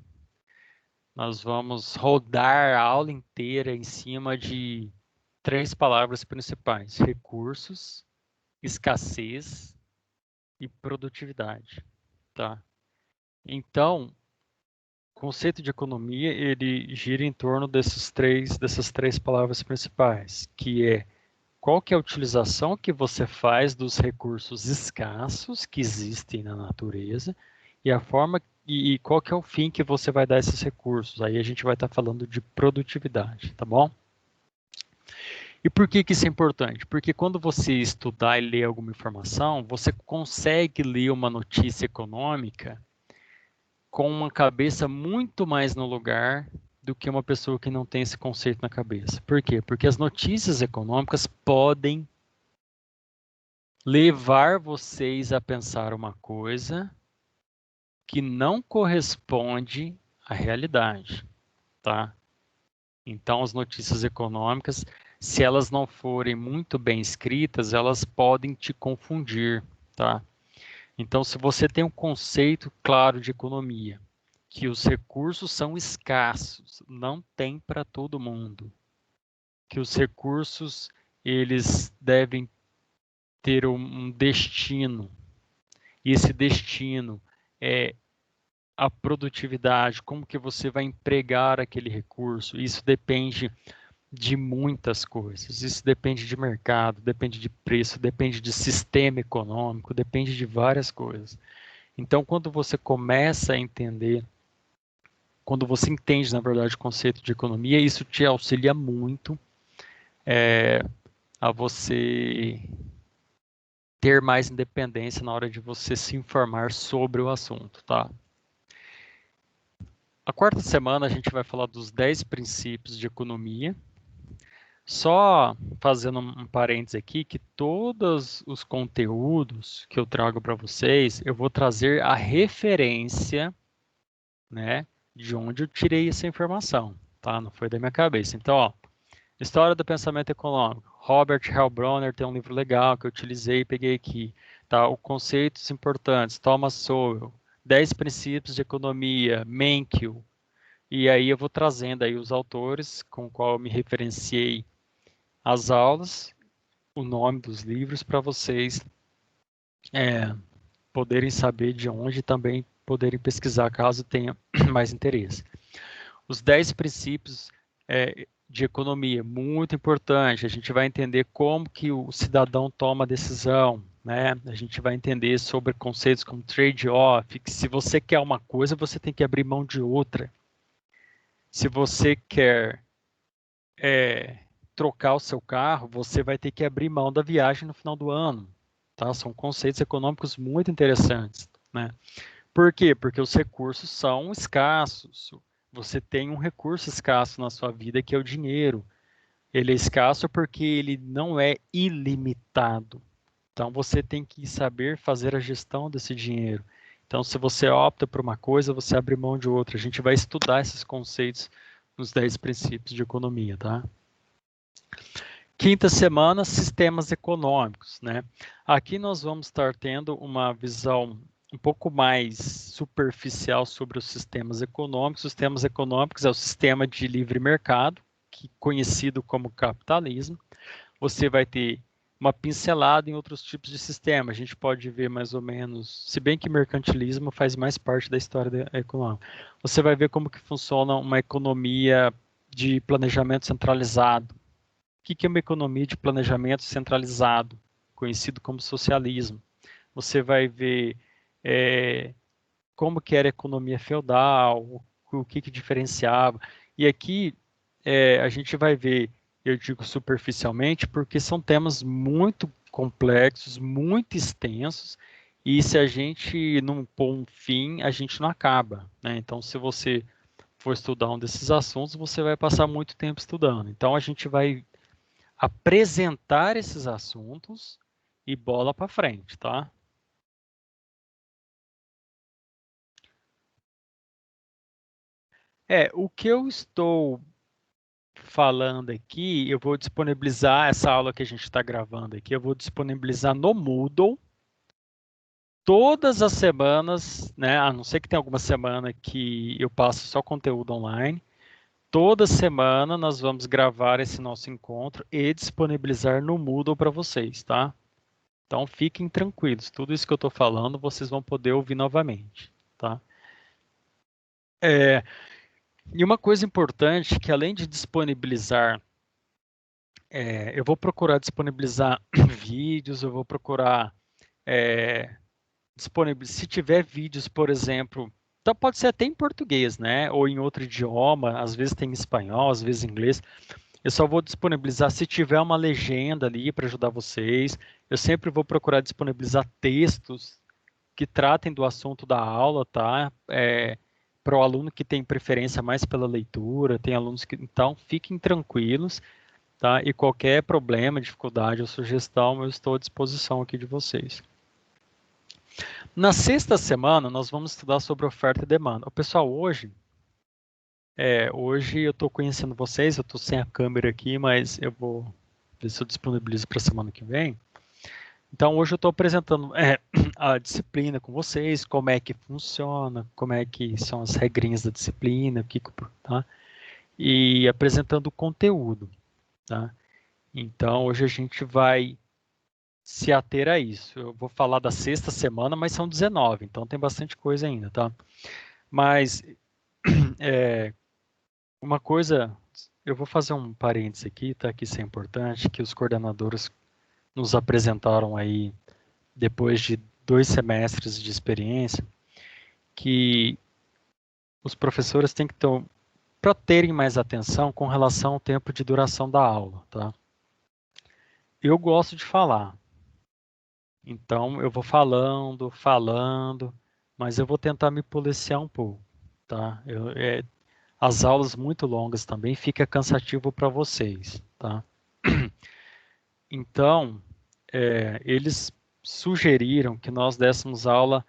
nós vamos rodar a aula inteira em cima de 3 palavras principais: recursos, escassez e produtividade, tá? Então, o conceito de economia, ele gira em torno dessas três palavras principais, que é qual que é a utilização que você faz dos recursos escassos que existem na natureza e a forma e qual que é o fim que você vai dar a esses recursos. Aí a gente vai estar falando de produtividade, tá bom? E por que isso é importante? Porque quando você estudar e ler alguma informação, você consegue ler uma notícia econômica com uma cabeça muito mais no lugar do que uma pessoa que não tem esse conceito na cabeça. Por quê? Porque as notícias econômicas podem levar vocês a pensar uma coisa que não corresponde à realidade, tá? Então, as notícias econômicas, se elas não forem muito bem escritas, elas podem te confundir, tá? Então, se você tem um conceito claro de economia, que os recursos são escassos, não tem para todo mundo, que os recursos eles devem ter um destino, e esse destino é a produtividade, como que você vai empregar aquele recurso, isso depende de muitas coisas, isso depende de mercado, depende de preço, depende de sistema econômico, depende de várias coisas. Então, quando você começa a entender, quando você entende, na verdade, o conceito de economia, isso te auxilia muito a você ter mais independência na hora de você se informar sobre o assunto, tá? A quarta semana a gente vai falar dos 10 princípios de economia. Só fazendo um parênteses aqui, que todos os conteúdos que eu trago para vocês, eu vou trazer a referência, né, de onde eu tirei essa informação, tá? Não foi da minha cabeça. Então, ó, história do pensamento econômico, Robert Heilbronner tem um livro legal que eu utilizei e peguei aqui. Tá? O Conceitos Importantes, Thomas Sowell, 10 Princípios de Economia, Mencken. E aí eu vou trazendo aí os autores com qual eu me referenciei as aulas, o nome dos livros para vocês poderem saber de onde e também poderem pesquisar caso tenha mais interesse. Os 10 princípios de economia, muito importante, a gente vai entender como que o cidadão toma a decisão, né? A gente vai entender sobre conceitos como trade-off, que se você quer uma coisa, você tem que abrir mão de outra. Se você quer trocar o seu carro, você vai ter que abrir mão da viagem no final do ano. Tá? São conceitos econômicos muito interessantes. Né? Por quê? Porque os recursos são escassos. Você tem um recurso escasso na sua vida, que é o dinheiro. Ele é escasso porque ele não é ilimitado. Então, você tem que saber fazer a gestão desse dinheiro. Então, se você opta por uma coisa, você abre mão de outra. A gente vai estudar esses conceitos nos 10 princípios de economia, tá? Quinta semana, sistemas econômicos, né? Aqui nós vamos estar tendo uma visão um pouco mais superficial sobre os sistemas econômicos. Os sistemas econômicos é o sistema de livre mercado, conhecido como capitalismo. Você vai ter uma pincelada em outros tipos de sistema. A gente pode ver mais ou menos, se bem que mercantilismo faz mais parte da história econômica. Você vai ver como que funciona uma economia de planejamento centralizado. O que é uma economia de planejamento centralizado, conhecido como socialismo? Você vai ver como que era a economia feudal, o que diferenciava. E aqui a gente vai ver, eu digo superficialmente, porque são temas muito complexos, muito extensos, e se a gente não pôr um fim, a gente não acaba. Né? Então, se você for estudar um desses assuntos, você vai passar muito tempo estudando. Então, a gente vai apresentar esses assuntos e bola para frente, tá? O que eu estou falando aqui, eu vou disponibilizar essa aula que a gente está gravando aqui, eu vou disponibilizar no Moodle todas as semanas, né? A não ser que tenha alguma semana que eu passo só conteúdo online. Toda semana nós vamos gravar esse nosso encontro e disponibilizar no Moodle para vocês, tá? Então fiquem tranquilos, tudo isso que eu estou falando vocês vão poder ouvir novamente, tá? E uma coisa importante que além de disponibilizar, eu vou procurar disponibilizar vídeos, eu vou procurar disponibilizar, se tiver vídeos, por exemplo, então pode ser até em português, né? Ou em outro idioma, às vezes tem em espanhol, às vezes em inglês. Eu só vou disponibilizar se tiver uma legenda ali para ajudar vocês. Eu sempre vou procurar disponibilizar textos que tratem do assunto da aula, tá? Para o aluno que tem preferência mais pela leitura, tem alunos que... Então, fiquem tranquilos, tá? E qualquer problema, dificuldade ou sugestão, eu estou à disposição aqui de vocês. Na sexta semana, nós vamos estudar sobre oferta e demanda. O pessoal, hoje eu estou conhecendo vocês, eu estou sem a câmera aqui, mas eu vou ver se eu disponibilizo para a semana que vem. Então, hoje eu estou apresentando a disciplina com vocês, como é que funciona, como é que são as regrinhas da disciplina, tá? E apresentando o conteúdo. Tá? Então, hoje a gente vai se ater a isso. Eu vou falar da sexta semana, mas são 19, então tem bastante coisa ainda. Tá? Mas, uma coisa, eu vou fazer um parênteses aqui, tá? Que isso é importante, que os coordenadores nos apresentaram aí depois de 2 semestres de experiência, que os professores têm que ter, para terem mais atenção com relação ao tempo de duração da aula, tá? Eu gosto de falar, então eu vou falando, mas eu vou tentar me policiar um pouco, tá? As aulas muito longas também fica cansativo para vocês, tá? Então, eles sugeriram que nós dessemos aula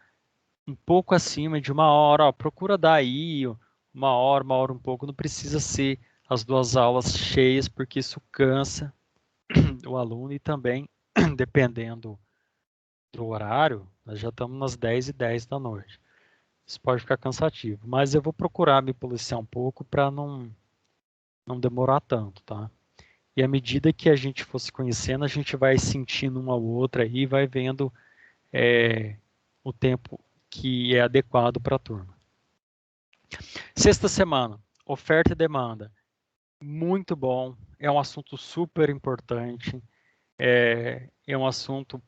um pouco acima de 1 hora. Ó, procura dar aí 1 hora um pouco. Não precisa ser as 2 aulas cheias, porque isso cansa do aluno e também, dependendo do horário, nós já estamos nas 10h10 da noite. Isso pode ficar cansativo, mas eu vou procurar me policiar um pouco para não demorar tanto, tá? E à medida que a gente for se conhecendo, a gente vai sentindo uma ou outra e vai vendo o tempo que é adequado para a turma. Sexta semana, oferta e demanda. Muito bom, é um assunto super importante, é um assunto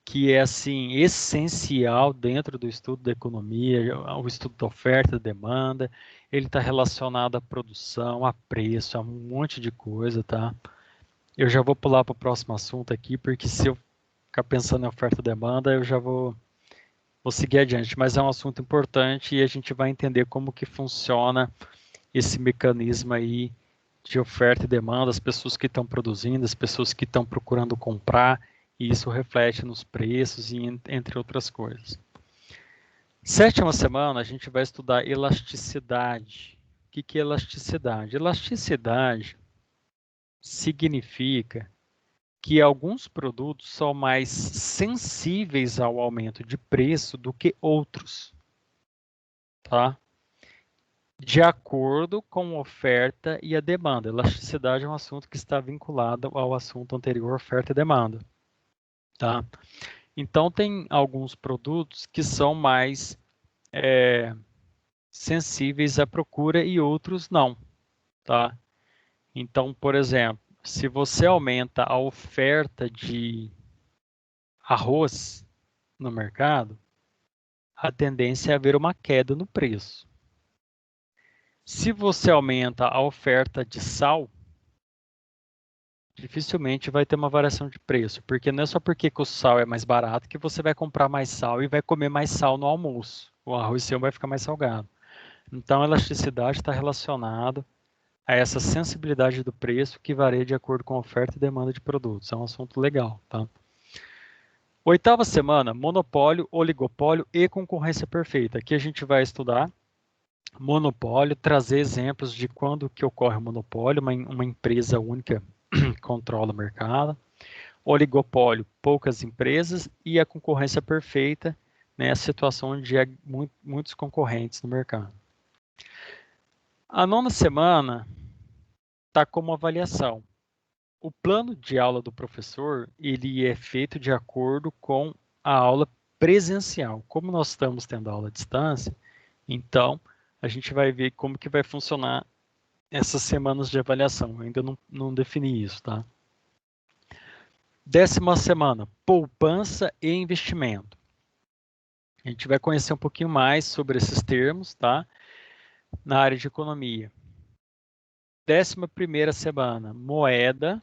que é assim essencial dentro do estudo da economia, o estudo da oferta e demanda. Ele está relacionado à produção, a preço, a um monte de coisa, tá? Eu já vou pular para o próximo assunto aqui, porque se eu ficar pensando em oferta e demanda, eu já vou seguir adiante. Mas é um assunto importante e a gente vai entender como que funciona esse mecanismo aí de oferta e demanda, as pessoas que estão produzindo, as pessoas que estão procurando comprar, e isso reflete nos preços e entre outras coisas. Sétima semana, a gente vai estudar elasticidade. O que é elasticidade? Elasticidade significa que alguns produtos são mais sensíveis ao aumento de preço do que outros, tá? De acordo com a oferta e a demanda. Elasticidade é um assunto que está vinculado ao assunto anterior, oferta e demanda, tá? Então, tem alguns produtos que são mais sensíveis à procura e outros não, tá? Então, por exemplo, se você aumenta a oferta de arroz no mercado, a tendência é haver uma queda no preço. Se você aumenta a oferta de sal, dificilmente vai ter uma variação de preço, porque não é só porque o sal é mais barato que você vai comprar mais sal e vai comer mais sal no almoço. O arroz seu vai ficar mais salgado. Então, a elasticidade está relacionada a essa sensibilidade do preço que varia de acordo com a oferta e demanda de produtos. É um assunto legal, tá? Oitava semana, monopólio, oligopólio e concorrência perfeita. Aqui a gente vai estudar monopólio, trazer exemplos de quando que ocorre o monopólio, uma empresa única controla o mercado. Oligopólio, poucas empresas, e a concorrência perfeita, né, a situação onde há muitos concorrentes no mercado. A nona semana está como avaliação. O plano de aula do professor, ele é feito de acordo com a aula presencial. Como nós estamos tendo aula à distância, então a gente vai ver como que vai funcionar essas semanas de avaliação. Eu ainda não defini isso, tá? 10ª semana, poupança e investimento. A gente vai conhecer um pouquinho mais sobre esses termos, tá? Na área de economia. 11ª semana, moeda,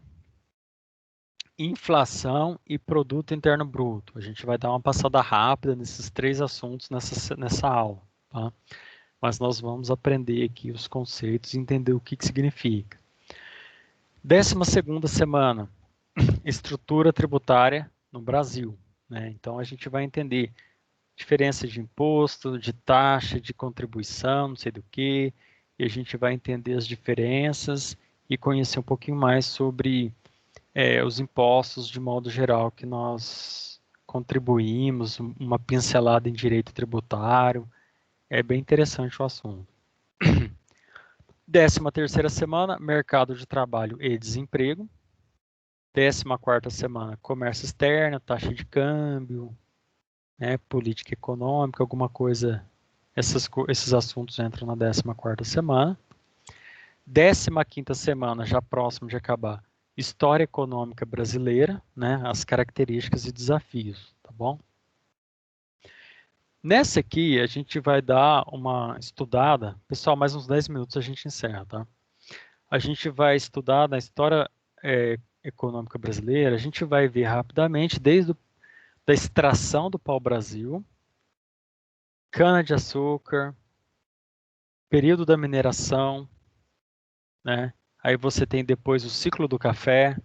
inflação e produto interno bruto. A gente vai dar uma passada rápida nesses 3 assuntos nessa aula, tá? Mas nós vamos aprender aqui os conceitos e entender o que significa. 12ª semana, estrutura tributária no Brasil, né? Então, a gente vai entender diferença de imposto, de taxa, de contribuição, não sei do que, e a gente vai entender as diferenças e conhecer um pouquinho mais sobre os impostos de modo geral que nós contribuímos, uma pincelada em direito tributário. É bem interessante o assunto. 13ª semana, mercado de trabalho e desemprego. 14ª semana, comércio externo, taxa de câmbio, né, política econômica, alguma coisa, esses assuntos entram na 14ª semana. 15ª semana, já próximo de acabar, história econômica brasileira, né, as características e desafios, tá bom? Nessa aqui, a gente vai dar uma estudada, pessoal, mais uns 10 minutos a gente encerra, tá? A gente vai estudar na história econômica brasileira, a gente vai ver rapidamente, desde da extração do pau-brasil, cana-de-açúcar, período da mineração, né? Aí você tem depois o ciclo do café,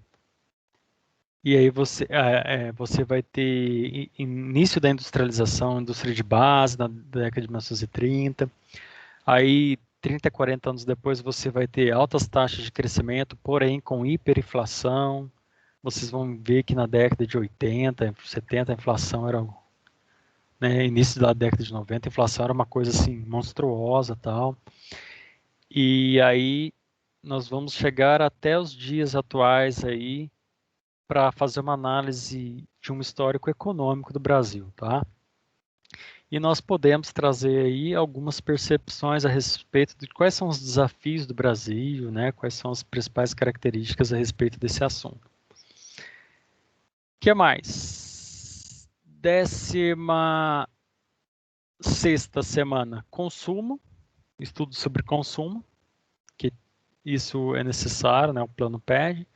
e aí você vai ter início da industrialização, indústria de base, na década de 1930, aí 30, 40 anos depois você vai ter altas taxas de crescimento, porém com hiperinflação. Vocês vão ver que na década de 80, 70, a inflação era, né, início da década de 90, a inflação era uma coisa assim monstruosa, tal. E aí nós vamos chegar até os dias atuais aí para fazer uma análise de um histórico econômico do Brasil, tá? E nós podemos trazer aí algumas percepções a respeito de quais são os desafios do Brasil, né? Quais são as principais características a respeito desse assunto. O que mais? 16ª semana, consumo, estudo sobre consumo, que isso é necessário, né? O plano pede.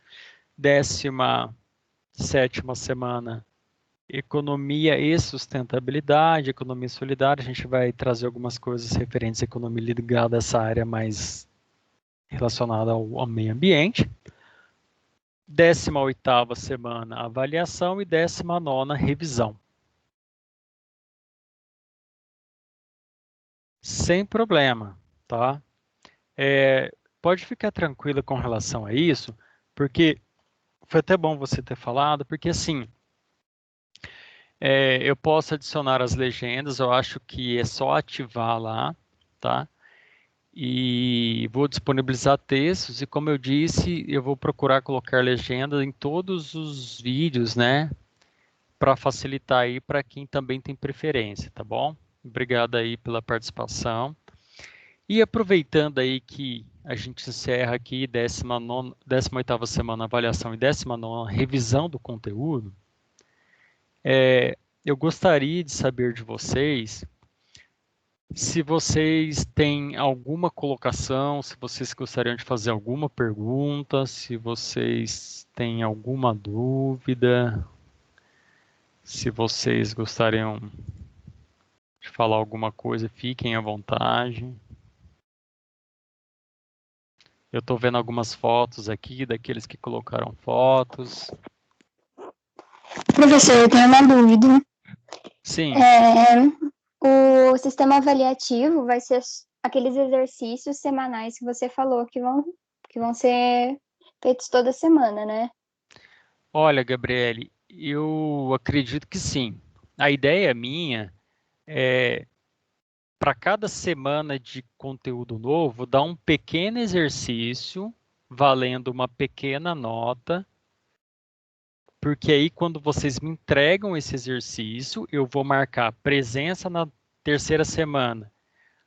17ª semana, economia e sustentabilidade, economia solidária. A gente vai trazer algumas coisas referentes à economia ligada a essa área mais relacionada ao meio ambiente. 18ª semana, avaliação, e 19ª, revisão. Sem problema, tá? Pode ficar tranquila com relação a isso, porque foi até bom você ter falado, porque assim, eu posso adicionar as legendas, eu acho que é só ativar lá, tá? E vou disponibilizar textos, e como eu disse, eu vou procurar colocar legenda em todos os vídeos, né? Para facilitar aí para quem também tem preferência, tá bom? Obrigado aí pela participação. E aproveitando aí que a gente encerra aqui 18ª semana avaliação e 19ª revisão do conteúdo, eu gostaria de saber de vocês se vocês têm alguma colocação, se vocês gostariam de fazer alguma pergunta, se vocês têm alguma dúvida, se vocês gostariam de falar alguma coisa, fiquem à vontade. Eu estou vendo algumas fotos aqui, daqueles que colocaram fotos. Professor, eu tenho uma dúvida. Sim. O sistema avaliativo vai ser aqueles exercícios semanais que você falou que vão ser feitos toda semana, né? Olha, Gabriele, eu acredito que sim. A ideia minha é, para cada semana de conteúdo novo, dar um pequeno exercício valendo uma pequena nota, porque aí quando vocês me entregam esse exercício, eu vou marcar presença na 3ª semana.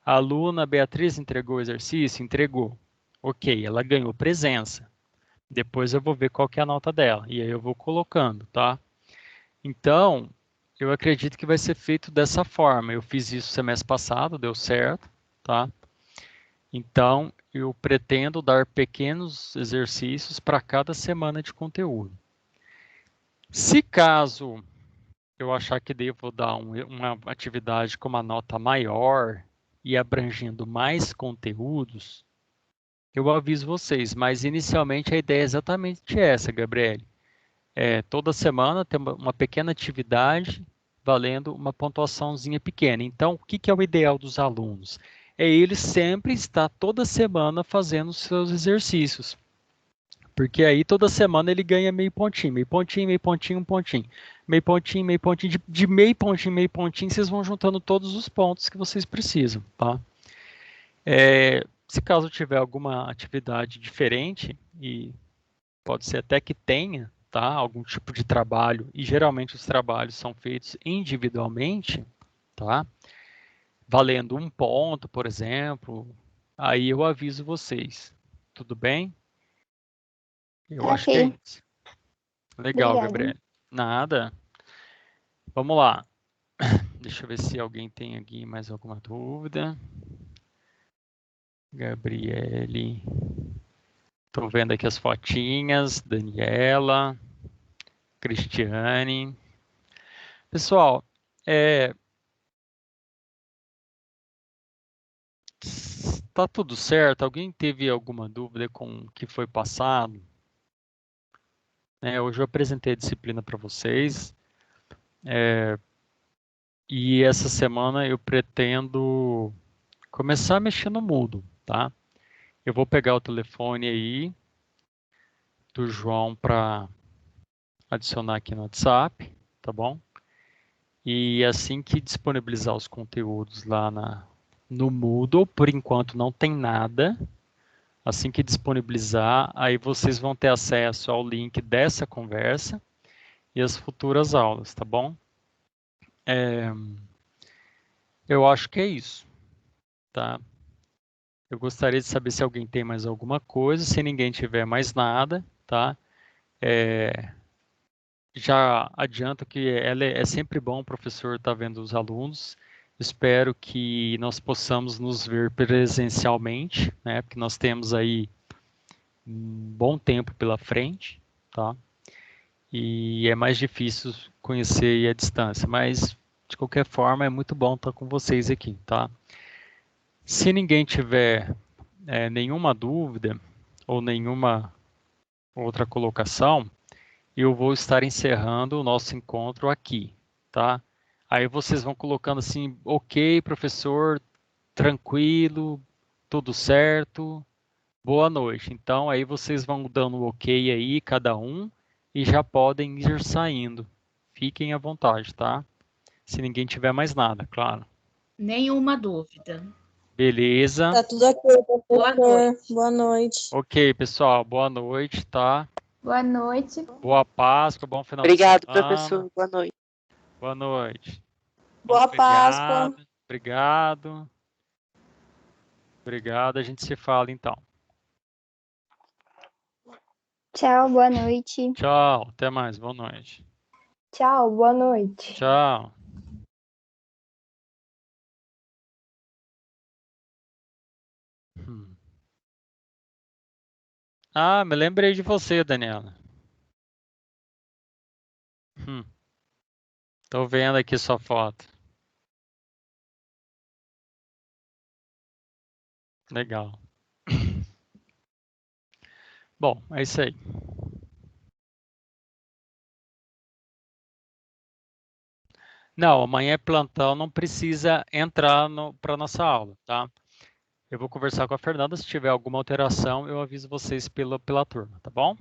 A aluna Beatriz entregou o exercício? Entregou. Ok, ela ganhou presença. Depois eu vou ver qual que é a nota dela, e aí eu vou colocando, tá? Então, eu acredito que vai ser feito dessa forma. Eu fiz isso semestre passado, deu certo, tá? Então, eu pretendo dar pequenos exercícios para cada semana de conteúdo. Se caso eu achar que devo dar uma atividade com uma nota maior e abrangendo mais conteúdos, eu aviso vocês, mas inicialmente a ideia é exatamente essa, Gabriele. Toda semana tem uma pequena atividade valendo uma pontuaçãozinha pequena. Então, o que é o ideal dos alunos? É ele sempre estar toda semana fazendo os seus exercícios. Porque aí toda semana ele ganha meio pontinho, meio pontinho, meio pontinho, um pontinho. Meio pontinho, meio pontinho. De meio pontinho, vocês vão juntando todos os pontos que vocês precisam, tá? Se caso tiver alguma atividade diferente, e pode ser até que tenha, tá? Algum tipo de trabalho, e geralmente os trabalhos são feitos individualmente, tá? Valendo um ponto, por exemplo, aí eu aviso vocês. Tudo bem? Eu acho que é isso. Legal, Obrigada. Gabriel. Nada. Vamos lá. Deixa eu ver se alguém tem aqui mais alguma dúvida. Gabriele. Estou vendo aqui as fotinhas. Daniela. Cristiane. Pessoal, tá tudo certo? Alguém teve alguma dúvida com o que foi passado? Hoje eu apresentei a disciplina para vocês. E essa semana eu pretendo começar a mexer no Moodle, tá? Eu vou pegar o telefone aí do João para adicionar aqui no WhatsApp, tá bom? E assim que disponibilizar os conteúdos lá no Moodle, por enquanto não tem nada. Assim que disponibilizar, aí vocês vão ter acesso ao link dessa conversa e as futuras aulas, tá bom? Eu acho que é isso, tá? Eu gostaria de saber se alguém tem mais alguma coisa. Se ninguém tiver mais nada, tá? Já adianto que é sempre bom o professor estar vendo os alunos. Espero que nós possamos nos ver presencialmente, né? Porque nós temos aí um bom tempo pela frente, tá? E é mais difícil conhecer à distância, mas de qualquer forma é muito bom estar com vocês aqui, tá? Se ninguém tiver nenhuma dúvida ou nenhuma outra colocação, eu vou estar encerrando o nosso encontro aqui, tá? Aí vocês vão colocando assim, ok, professor, tranquilo, tudo certo, boa noite. Então aí vocês vão dando ok aí, cada um, e já podem ir saindo. Fiquem à vontade, tá? Se ninguém tiver mais nada, claro. Nenhuma dúvida. Beleza. Tá tudo ok, Boa professor. noite. Boa noite. Ok, pessoal, boa noite, tá? Boa noite. Boa Páscoa, bom final Obrigado, de semana. professor. Boa noite. Boa noite. Boa Bom Páscoa. feriado. Obrigado. Obrigado, a gente se fala então. Tchau, boa noite. Tchau, até mais, boa noite. Tchau, boa noite. Tchau. Ah, me lembrei de você, Daniela. Tô vendo aqui sua foto. Legal. Bom, é isso aí. Não, amanhã é plantão, não precisa entrar para nossa aula, tá? Eu vou conversar com a Fernanda, se tiver alguma alteração, eu aviso vocês pela turma, tá bom?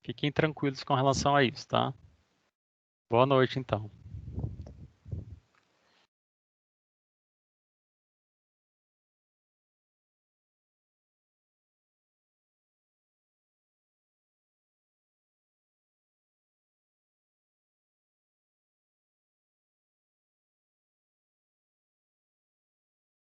Fiquem tranquilos com relação a isso, tá? Boa noite, então.